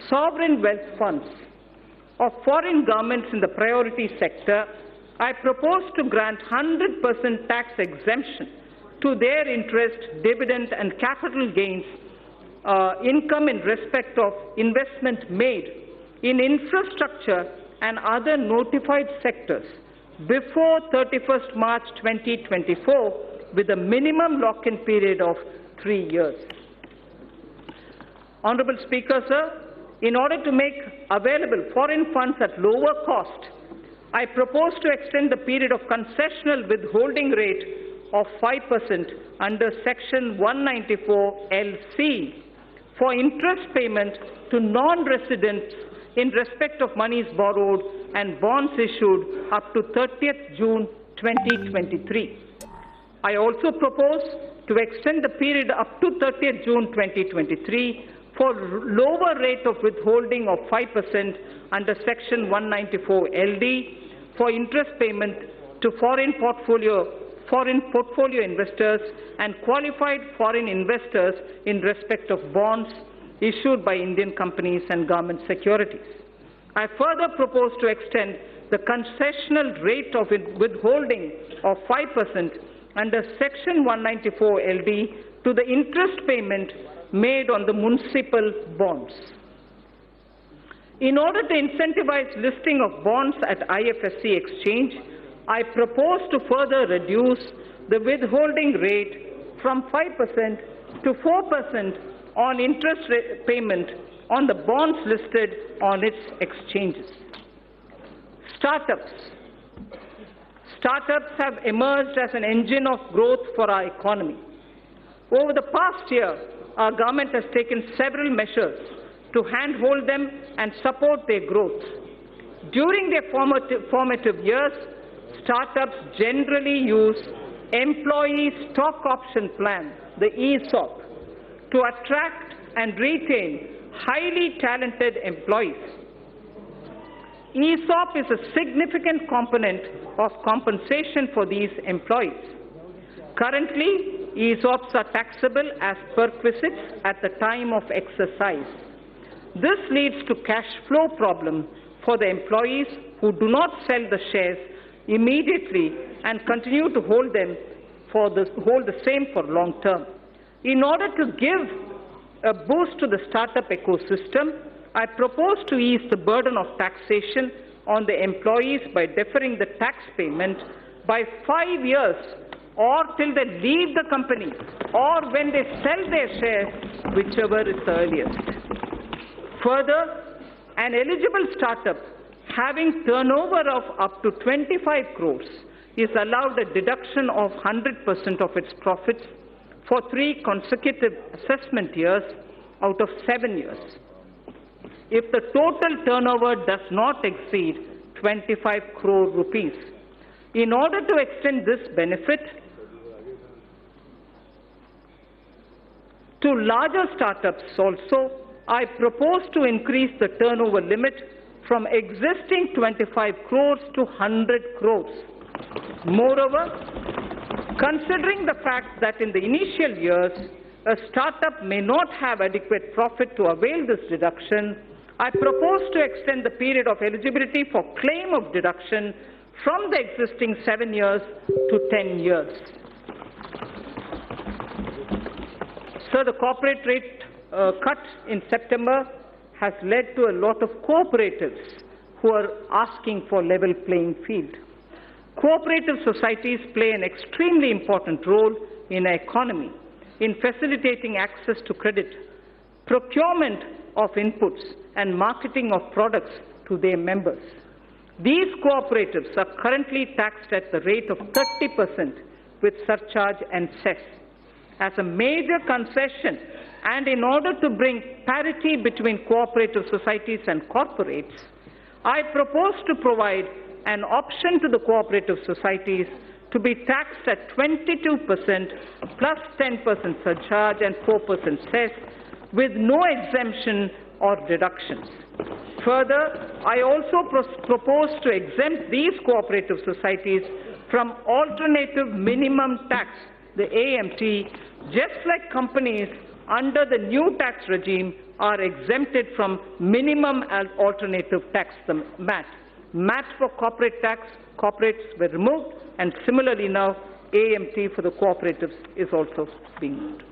sovereign wealth funds of foreign governments in the priority sector, I propose to grant 100% tax exemption to their interest, dividend and capital gains income in respect of investment made in infrastructure and other notified sectors before 31st March 2024 with a minimum lock-in period of 3 years. Honourable Speaker, sir, in order to make available foreign funds at lower cost, I propose to extend the period of concessional withholding rate of 5% under Section 194 LC for interest payment to non-residents in respect of monies borrowed and bonds issued up to 30th June 2023. I also propose to extend the period up to 30th June 2023 for lower rate of withholding of 5% under Section 194 LD for interest payment to foreign portfolio investors and qualified foreign investors in respect of bonds issued by Indian companies and government securities. I further propose to extend the concessional rate of withholding of 5% under Section 194 LD to the interest payment made on the municipal bonds. In order to incentivize listing of bonds at IFSC exchange, I propose to further reduce the withholding rate from 5% to 4% on interest payment on the bonds listed on its exchanges. Startups. Startups have emerged as an engine of growth for our economy. Over the past year, our government has taken several measures to handhold them and support their growth. During their formative years, startups generally use Employee Stock Option Plan, the ESOP, to attract and retain highly talented employees. ESOP is a significant component of compensation for these employees. Currently, ESOPs are taxable as perquisites at the time of exercise. This leads to cash flow problem for the employees who do not sell the shares immediately and continue to hold the same for long term. In order to give a boost to the startup ecosystem, I propose to ease the burden of taxation on the employees by deferring the tax payment by 5 years or till they leave the company or when they sell their shares, whichever is the earliest. Further, an eligible startup having turnover of up to 25 crores is allowed a deduction of 100% of its profits for 3 consecutive assessment years out of 7 years. If the total turnover does not exceed 25 crore rupees. In order to extend this benefit to larger startups also, I propose to increase the turnover limit from existing 25 crores to 100 crores. Moreover, considering the fact that in the initial years, a startup may not have adequate profit to avail this deduction, I propose to extend the period of eligibility for claim of deduction from the existing 7 years to 10 years. So the corporate rate cut in September has led to a lot of cooperatives who are asking for level playing field. Cooperative societies play an extremely important role in our economy in facilitating access to credit, procurement of inputs, and marketing of products to their members. These cooperatives are currently taxed at the rate of 30% with surcharge and cess. As a major concession, and in order to bring parity between cooperative societies and corporates, I propose to provide an option to the cooperative societies to be taxed at 22% plus 10% surcharge and 4% cess with no exemption or deductions. Further, I also propose to exempt these cooperative societies from alternative minimum tax, the AMT, just like companies under the new tax regime are exempted from minimum alternative tax, the MAT. MAT for corporate tax, corporates were removed, and similarly now AMT for the cooperatives is also being moved.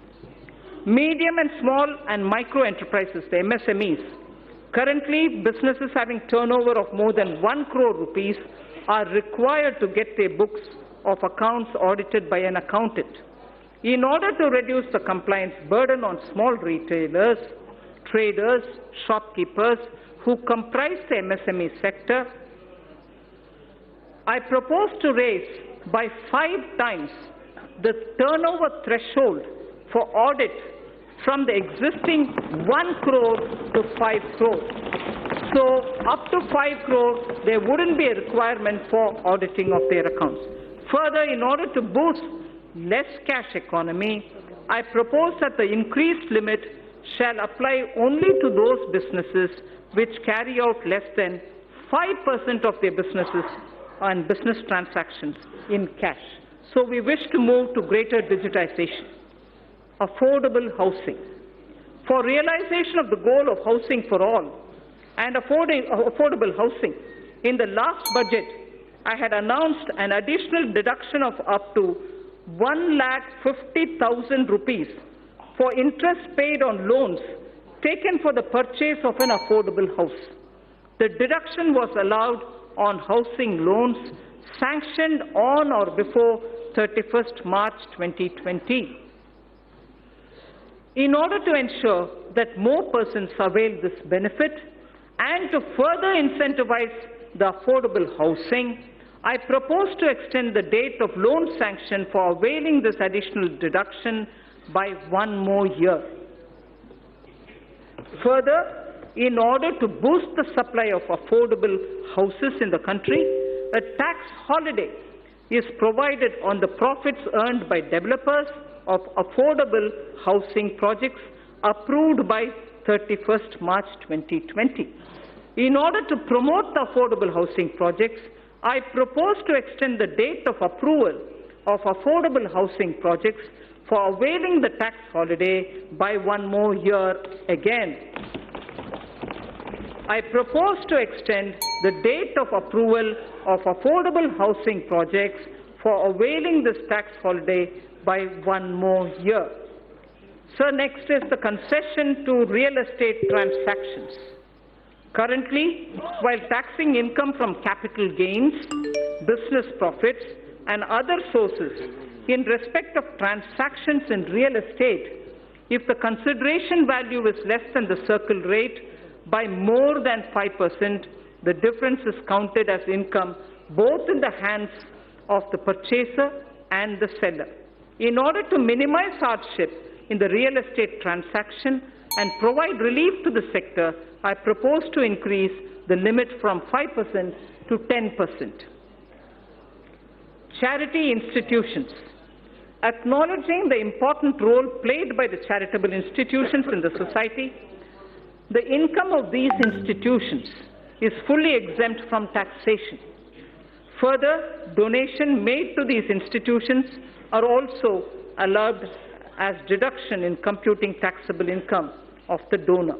Medium and small and micro enterprises, the MSMEs. Currently, businesses having turnover of more than 1 crore rupees are required to get their books of accounts audited by an accountant. In order to reduce the compliance burden on small retailers, traders, shopkeepers who comprise the MSME sector, I propose to raise by 5 times the turnover threshold for audit from the existing 1 crore to 5 crore. So up to 5 crore, there wouldn't be a requirement for auditing of their accounts. Further, in order to boost less cash economy, I propose that the increased limit shall apply only to those businesses which carry out less than 5% of their businesses and business transactions in cash. So we wish to move to greater digitization. Affordable housing. For realization of the goal of housing for all and affordable housing, in the last budget, I had announced an additional deduction of up to 1,50,000 rupees for interest paid on loans taken for the purchase of an affordable house. The deduction was allowed on housing loans sanctioned on or before 31st March 2020. In order to ensure that more persons avail this benefit and to further incentivize the affordable housing, I propose to extend the date of loan sanction for availing this additional deduction by 1 more year. Further, in order to boost the supply of affordable houses in the country, a tax holiday is provided on the profits earned by developers of affordable housing projects approved by 31st March 2020. In order to promote the affordable housing projects, I propose to extend the date of approval of affordable housing projects for availing the tax holiday by 1 more year again. I propose to extend the date of approval of affordable housing projects for availing this tax holiday by 1 more year. So next is the concession to real estate transactions. Currently, while taxing income from capital gains, business profits, and other sources in respect of transactions in real estate, if the consideration value is less than the circle rate by more than 5%, the difference is counted as income both in the hands of the purchaser and the seller. In order to minimize hardship in the real estate transaction and provide relief to the sector, I propose to increase the limit from 5% to 10%. Charity institutions. Acknowledging the important role played by the charitable institutions in the society, the income of these institutions is fully exempt from taxation. Further, donations made to these institutions are also allowed as deduction in computing taxable income of the donor.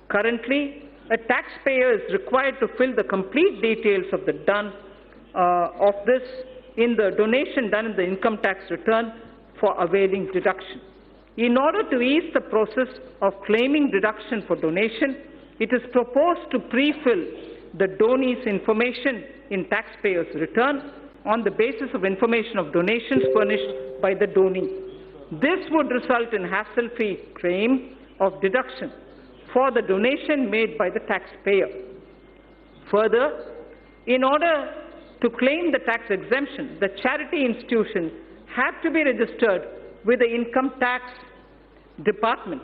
Currently, a taxpayer is required to fill the complete details of the donation done in the income tax return for availing deduction. In order to ease the process of claiming deduction for donation, it is proposed to pre-fill the donee's information in taxpayer's return on the basis of information of donations furnished by the donee. This would result in hassle-free claim of deduction for the donation made by the taxpayer. Further, in order to claim the tax exemption, the charity institution had to be registered with the income tax department.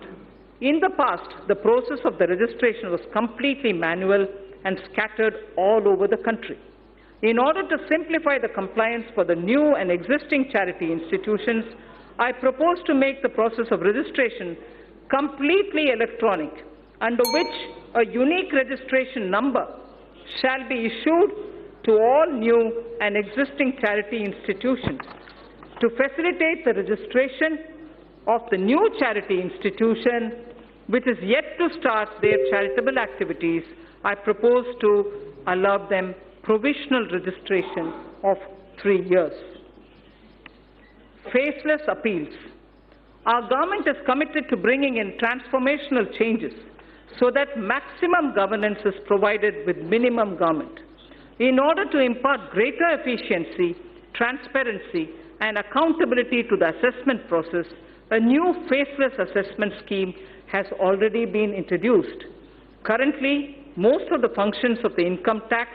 In the past, the process of the registration was completely manual and scattered all over the country. In order to simplify the compliance for the new and existing charity institutions, I propose to make the process of registration completely electronic, under which a unique registration number shall be issued to all new and existing charity institutions. To facilitate the registration, of the new charity institution, which is yet to start their charitable activities, I propose to allow them provisional registration of 3 years. Faceless appeals. Our government is committed to bringing in transformational changes so that maximum governance is provided with minimum government. In order to impart greater efficiency, transparency, and accountability to the assessment process, a new faceless assessment scheme has already been introduced. Currently, most of the functions of the income tax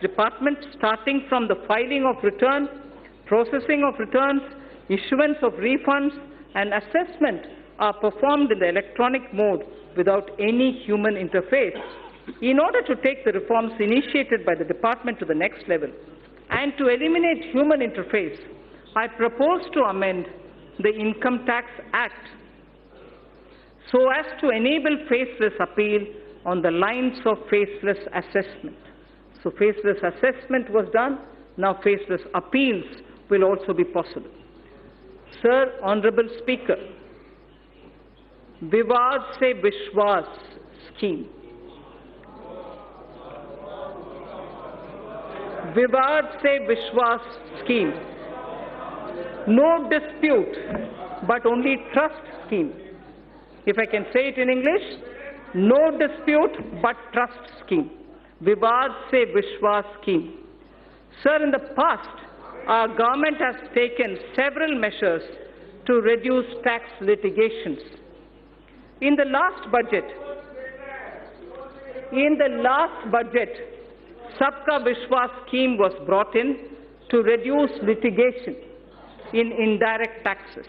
department, starting from the filing of return, processing of returns, issuance of refunds, and assessment, are performed in the electronic mode without any human interface. In order to take the reforms initiated by the department to the next level and to eliminate human interface, I propose to amend the Income Tax Act so as to enable faceless appeal on the lines of faceless assessment. So faceless assessment was done, now faceless appeals will also be possible. Sir, Honourable Speaker, Vivad Se Vishwas scheme. Vivad Se Vishwas scheme. No dispute, but only trust scheme. If I can say it in English, no dispute, but trust scheme. Vivad Se Vishwas scheme. Sir, in the past, our government has taken several measures to reduce tax litigations. In the last budget, Sabka Vishwas scheme was brought in to reduce litigation in indirect taxes.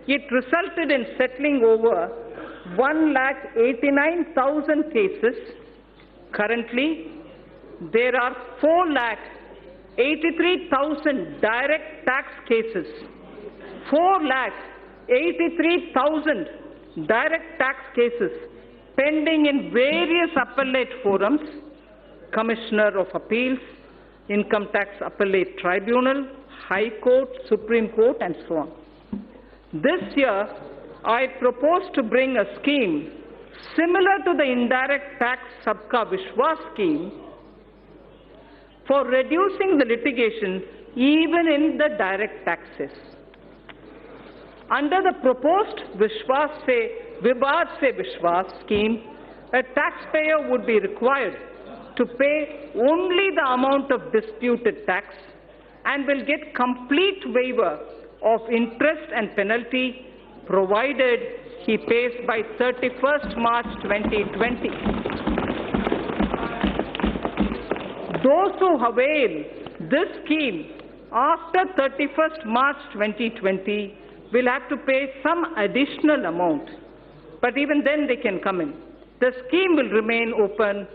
It resulted in settling over 1,89,000 cases. Currently, there are 4,83,000 direct tax cases. 4,83,000 direct tax cases pending in various appellate forums, Commissioner of Appeals, Income Tax Appellate Tribunal, High Court, Supreme Court, and so on. This year, I propose to bring a scheme similar to the indirect tax Sabka Vishwas scheme for reducing the litigation even in the direct taxes. Under the proposed Vivad Se Vishwas scheme, a taxpayer would be required to pay only the amount of disputed tax and will get complete waiver of interest and penalty provided he pays by 31st March 2020. Those who avail this scheme after 31st March 2020 will have to pay some additional amount, but even then they can come in. The scheme will remain open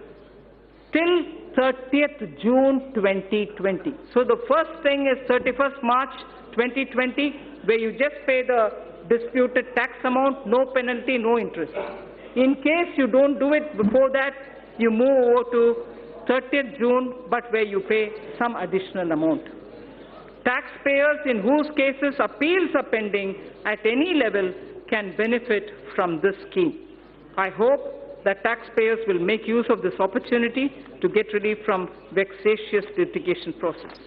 till 30th June 2020. So the first thing is 31st March 2020, where you just pay the disputed tax amount, no penalty, no interest. In case you don't do it before that, you move over to 30th June, but where you pay some additional amount. Taxpayers in whose cases appeals are pending at any level can benefit from this scheme. I hope that taxpayers will make use of this opportunity to get relief from vexatious litigation process.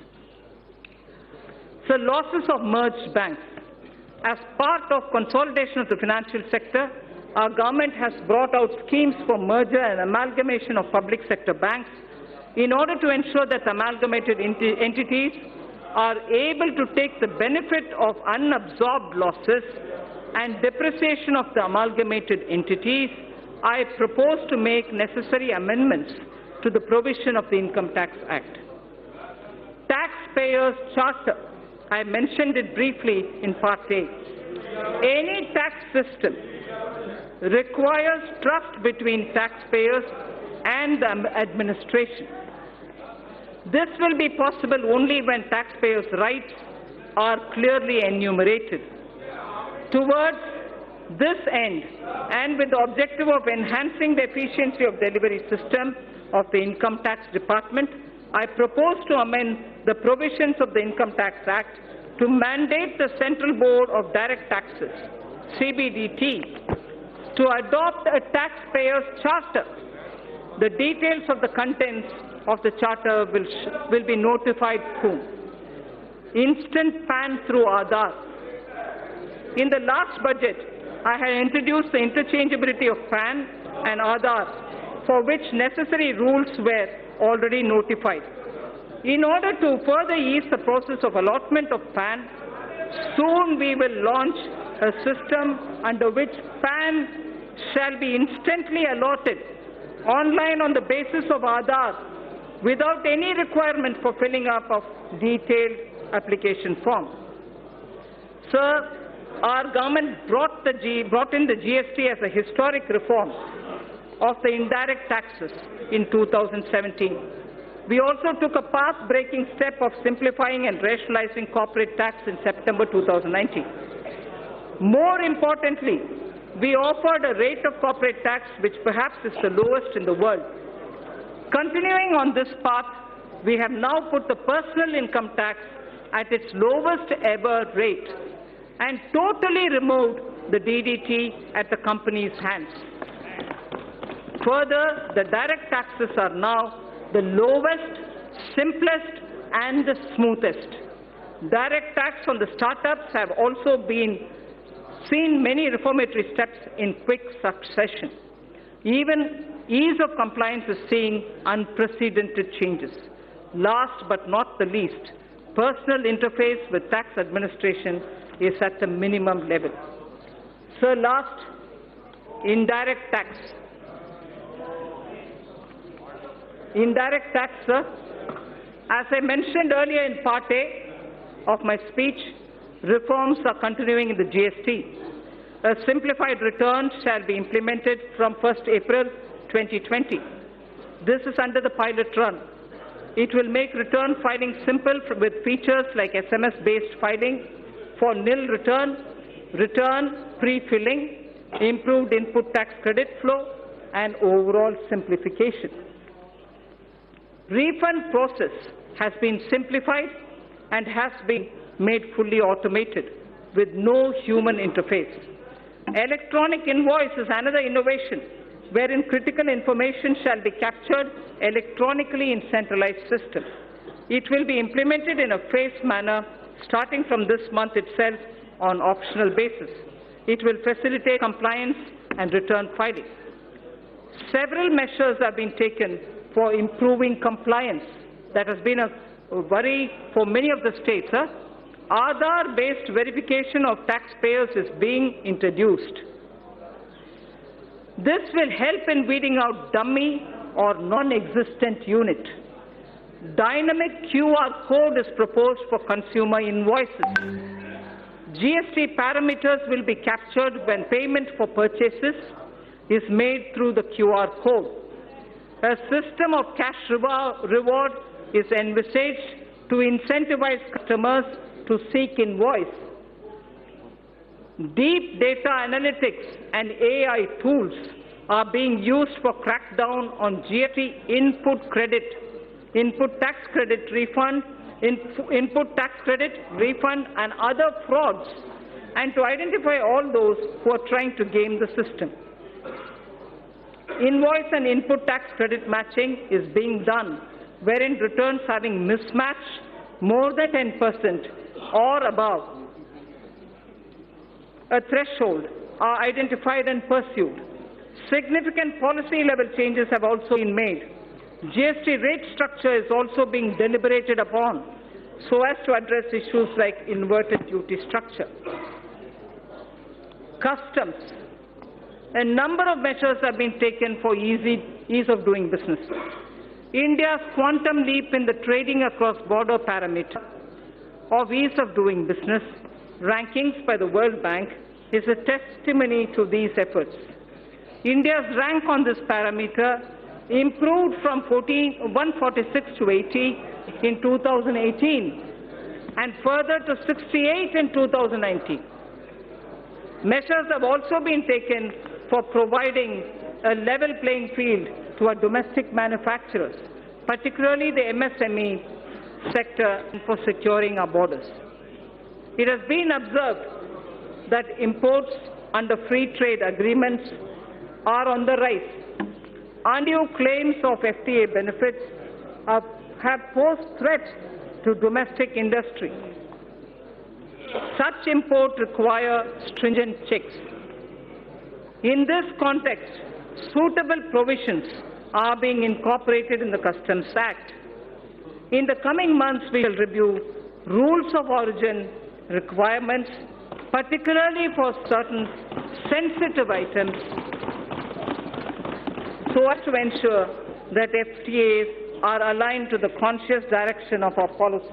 So losses of merged banks. As part of consolidation of the financial sector, our government has brought out schemes for merger and amalgamation of public sector banks in order to ensure that amalgamated entities are able to take the benefit of unabsorbed losses and depreciation of the amalgamated entities. I propose to make necessary amendments to the provision of the Income Tax Act. Taxpayers' Charter. I mentioned it briefly in Part A. Any tax system requires trust between taxpayers and the administration. This will be possible only when taxpayers' rights are clearly enumerated. Towards this end, and with the objective of enhancing the efficiency of the delivery system, of the Income Tax Department, I propose to amend the provisions of the Income Tax Act to mandate the Central Board of Direct Taxes, CBDT, to adopt a taxpayer's charter. The details of the contents of the charter will be notified soon. Instant PAN through Aadhaar. In the last budget, I had introduced the interchangeability of PAN and Aadhaar, for which necessary rules were already notified. In order to further ease the process of allotment of PAN, soon we will launch a system under which PAN shall be instantly allotted online on the basis of Aadhaar without any requirement for filling up of detailed application form. Sir, our government brought in the GST as a historic reform of the indirect taxes in 2017. We also took a path-breaking step of simplifying and rationalizing corporate tax in September 2019. More importantly, we offered a rate of corporate tax which perhaps is the lowest in the world. Continuing on this path, we have now put the personal income tax at its lowest ever rate and totally removed the DDT at the company's hands. Further, the direct taxes are now the lowest, simplest and the smoothest. Direct tax on the startups have also seen many reformatory steps in quick succession. Even ease of compliance is seeing unprecedented changes. Last but not the least, personal interface with tax administration is at the minimum level. Sir, last, indirect tax. Indirect tax, sir, as I mentioned earlier in Part A of my speech, reforms are continuing in the GST. A simplified return shall be implemented from 1st April 2020. This is under the pilot run. It will make return filing simple with features like SMS-based filing for nil return, return pre-filling, improved input tax credit flow, and overall simplification. Refund process has been simplified and has been made fully automated with no human interface. Electronic invoice is another innovation wherein critical information shall be captured electronically in centralized system. It will be implemented in a phased manner starting from this month itself on optional basis. It will facilitate compliance and return filing. Several measures have been taken for improving compliance. That has been a worry for many of the states. Aadhaar-based verification of taxpayers is being introduced. This will help in weeding out dummy or non-existent unit. Dynamic QR code is proposed for consumer invoices. GST parameters will be captured when payment for purchases is made through the QR code. A system of cash reward is envisaged to incentivize customers to seek invoice. Deep data analytics and AI tools are being used for crackdown on GST input tax credit refund, input tax credit refund and other frauds, and to identify all those who are trying to game the system. Invoice and input tax credit matching is being done, wherein returns having mismatch more than 10% or above a threshold are identified and pursued. Significant policy level changes have also been made. GST rate structure is also being deliberated upon so as to address issues like inverted duty structure. Customs. A number of measures have been taken for ease of doing business. India's quantum leap in the trading across border parameter of ease of doing business rankings by the World Bank is a testimony to these efforts. India's rank on this parameter improved from 146 to 80 in 2018 and further to 68 in 2019. Measures have also been taken for providing a level playing field to our domestic manufacturers, particularly the MSME sector, for securing our borders. It has been observed that imports under free trade agreements are on the rise. Undue claims of FTA benefits have posed threats to domestic industry. Such imports require stringent checks. In this context, suitable provisions are being incorporated in the Customs Act. In the coming months, we will review rules of origin requirements, particularly for certain sensitive items, so as to ensure that FTAs are aligned to the conscious direction of our policy.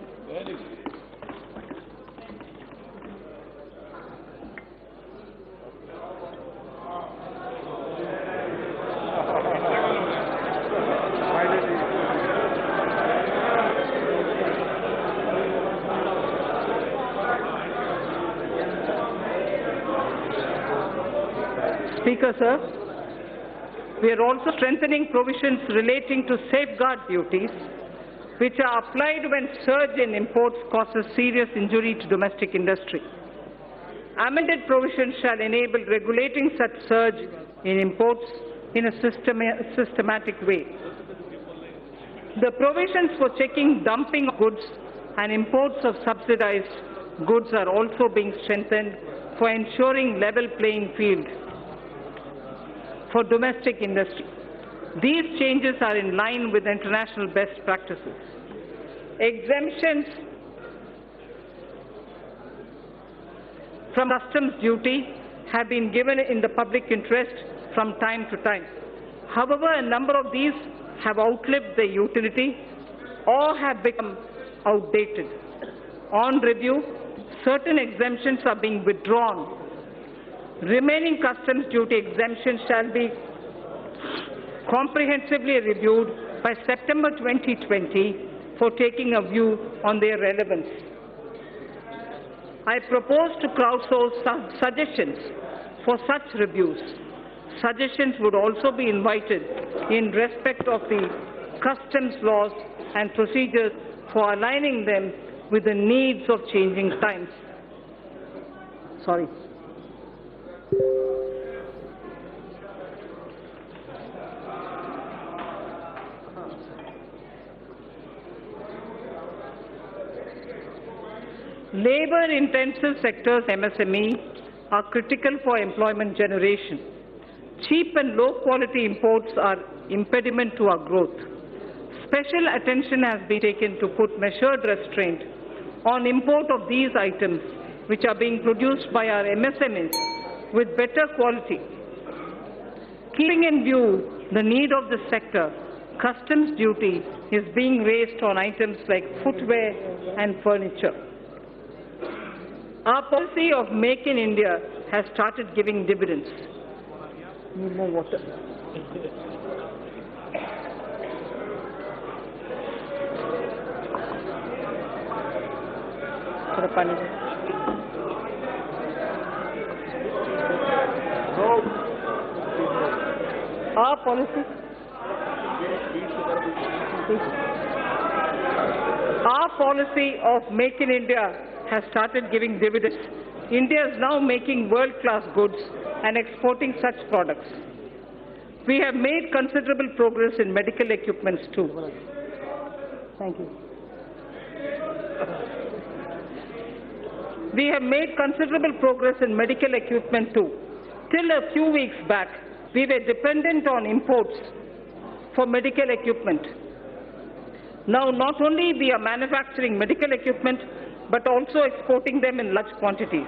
Speaker, sir, we are also strengthening provisions relating to safeguard duties, which are applied when surge in imports causes serious injury to domestic industry. Amended provisions shall enable regulating such surge in imports in a systematic way. The provisions for checking dumping of goods and imports of subsidized goods are also being strengthened for ensuring level playing field for domestic industry. These changes are in line with international best practices. Exemptions from customs duty have been given in the public interest from time to time. However, a number of these have outlived their utility or have become outdated. On review, certain exemptions are being withdrawn. Remaining customs duty exemptions shall be comprehensively reviewed by September 2020 for taking a view on their relevance. I propose to crowdsource suggestions for such reviews. Suggestions would also be invited in respect of the customs laws and procedures for aligning them with the needs of changing times. Sorry. Labor-intensive sectors, MSME, are critical for employment generation. Cheap and low-quality imports are impediment to our growth. Special attention has been taken to put measured restraint on import of these items, which are being produced by our MSMEs with better quality. Keeping in view the need of the sector, customs duty is being raised on items like footwear and furniture. Our policy of Make in India has started giving dividends. Need more water. Our policy of Make in India has started giving dividends. India is now making world-class goods and exporting such products. We have made considerable progress in medical equipments too. Thank you. We have made considerable progress in medical equipment too. Till a few weeks back, we were dependent on imports for medical equipment. Now, not only we are manufacturing medical equipment, but also exporting them in large quantities.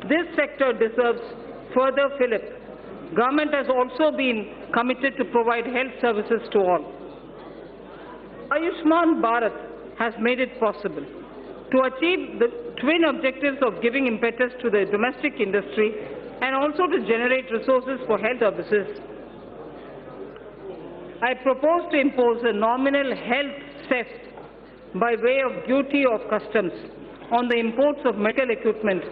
This sector deserves further fillip. Government has also been committed to provide health services to all. Ayushman Bharat has made it possible to achieve the twin objectives of giving impetus to the domestic industry and also to generate resources for health services. I propose to impose a nominal health cess by way of duty of customs on the imports of medical equipment,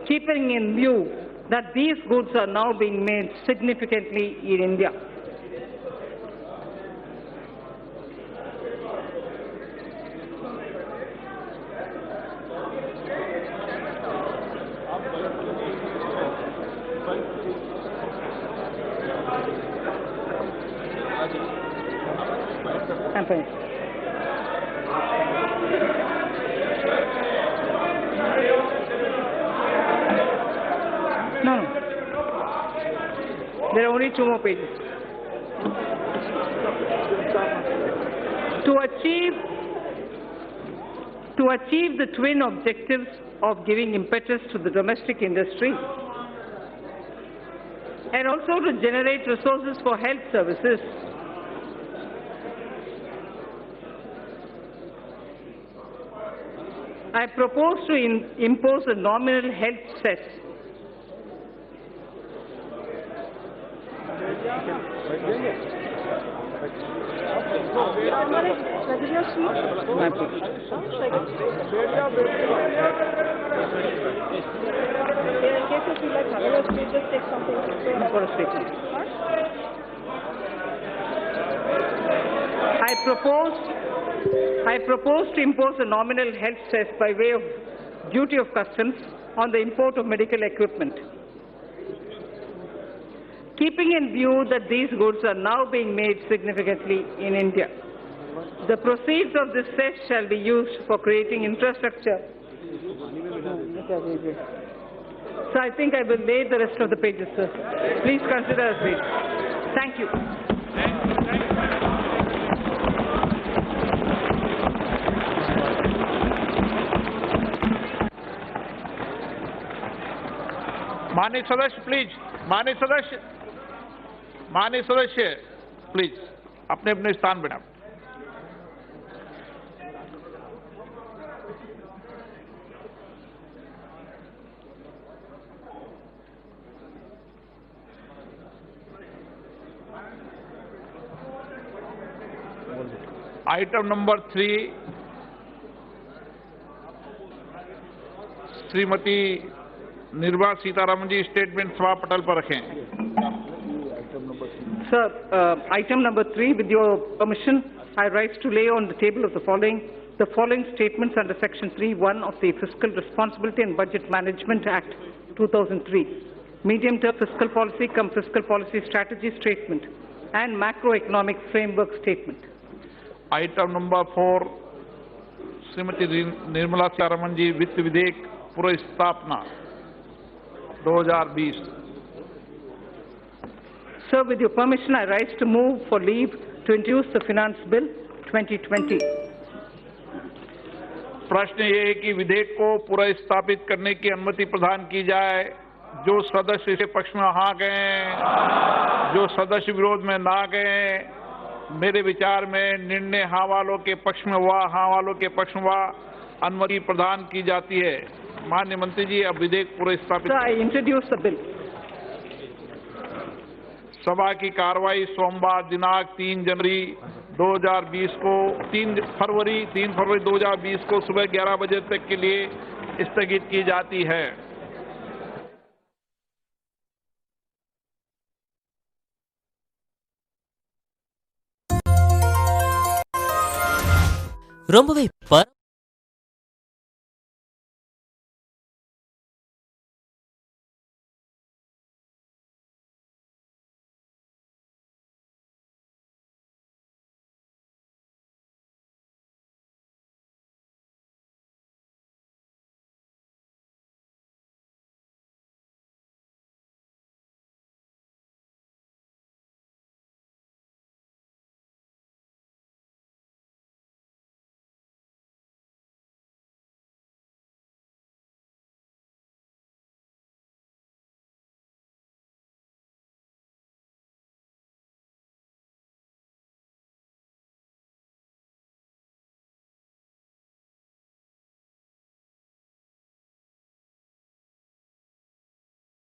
keeping in view that these goods are now being made significantly in India. fine. No. There are only 2 more pages. To achieve the twin objectives of giving impetus to the domestic industry and also to generate resources for health services, I propose to impose a nominal health cess I propose to impose a nominal health cess by way of duty of customs on the import of medical equipment. Keeping in view that these goods are now being made significantly in India, the proceeds of this cess shall be used for creating infrastructure. So I think I will lay the rest of the pages, sir. Please consider as read. Thank you. माननीय सदस्य please, माननीय सदस्य please अपने अपने स्थान पर। Item number 3 Shrimati Nirmala Sitharaman जी statement सभा पटल पर रखें। Sir, item number 3, with your permission, I rise to lay on the table of the following statements under Section 3(1) of the Fiscal Responsibility and Budget Management Act 2003, Medium-Term Fiscal Policy cum Fiscal Policy Strategy Statement and Macroeconomic Framework Statement. Item number 4 Shrimati Nirmala Sitharaman ji वित्त विधेयक पूर्व स्थापना 2020। Sir, with your permission, I rise to move for leave to introduce the Finance Bill 2020. प्रश्न ये है कि विधेयक को पूरा स्थापित करने की अनुमति प्रदान की जाए। जो सदस्य इसके पक्ष में हाँ गए, जो सदस्य विरोध में ना गए, मेरे विचार में निर्णय हाँ वालों के पक्ष में हुआ, हाँ वालों के पक्ष में हुआ, अनुमति प्रदान की जाती है। माननीय मंत्री जी, अब विधेयक पूरा स्थापित। Sir, I introduce the bill. सभा की कार्रवाई सोमवार दिनांक 3 फरवरी 2020 को सुबह 11 बजे तक के लिए स्थगित की जाती है। ரொம்பவே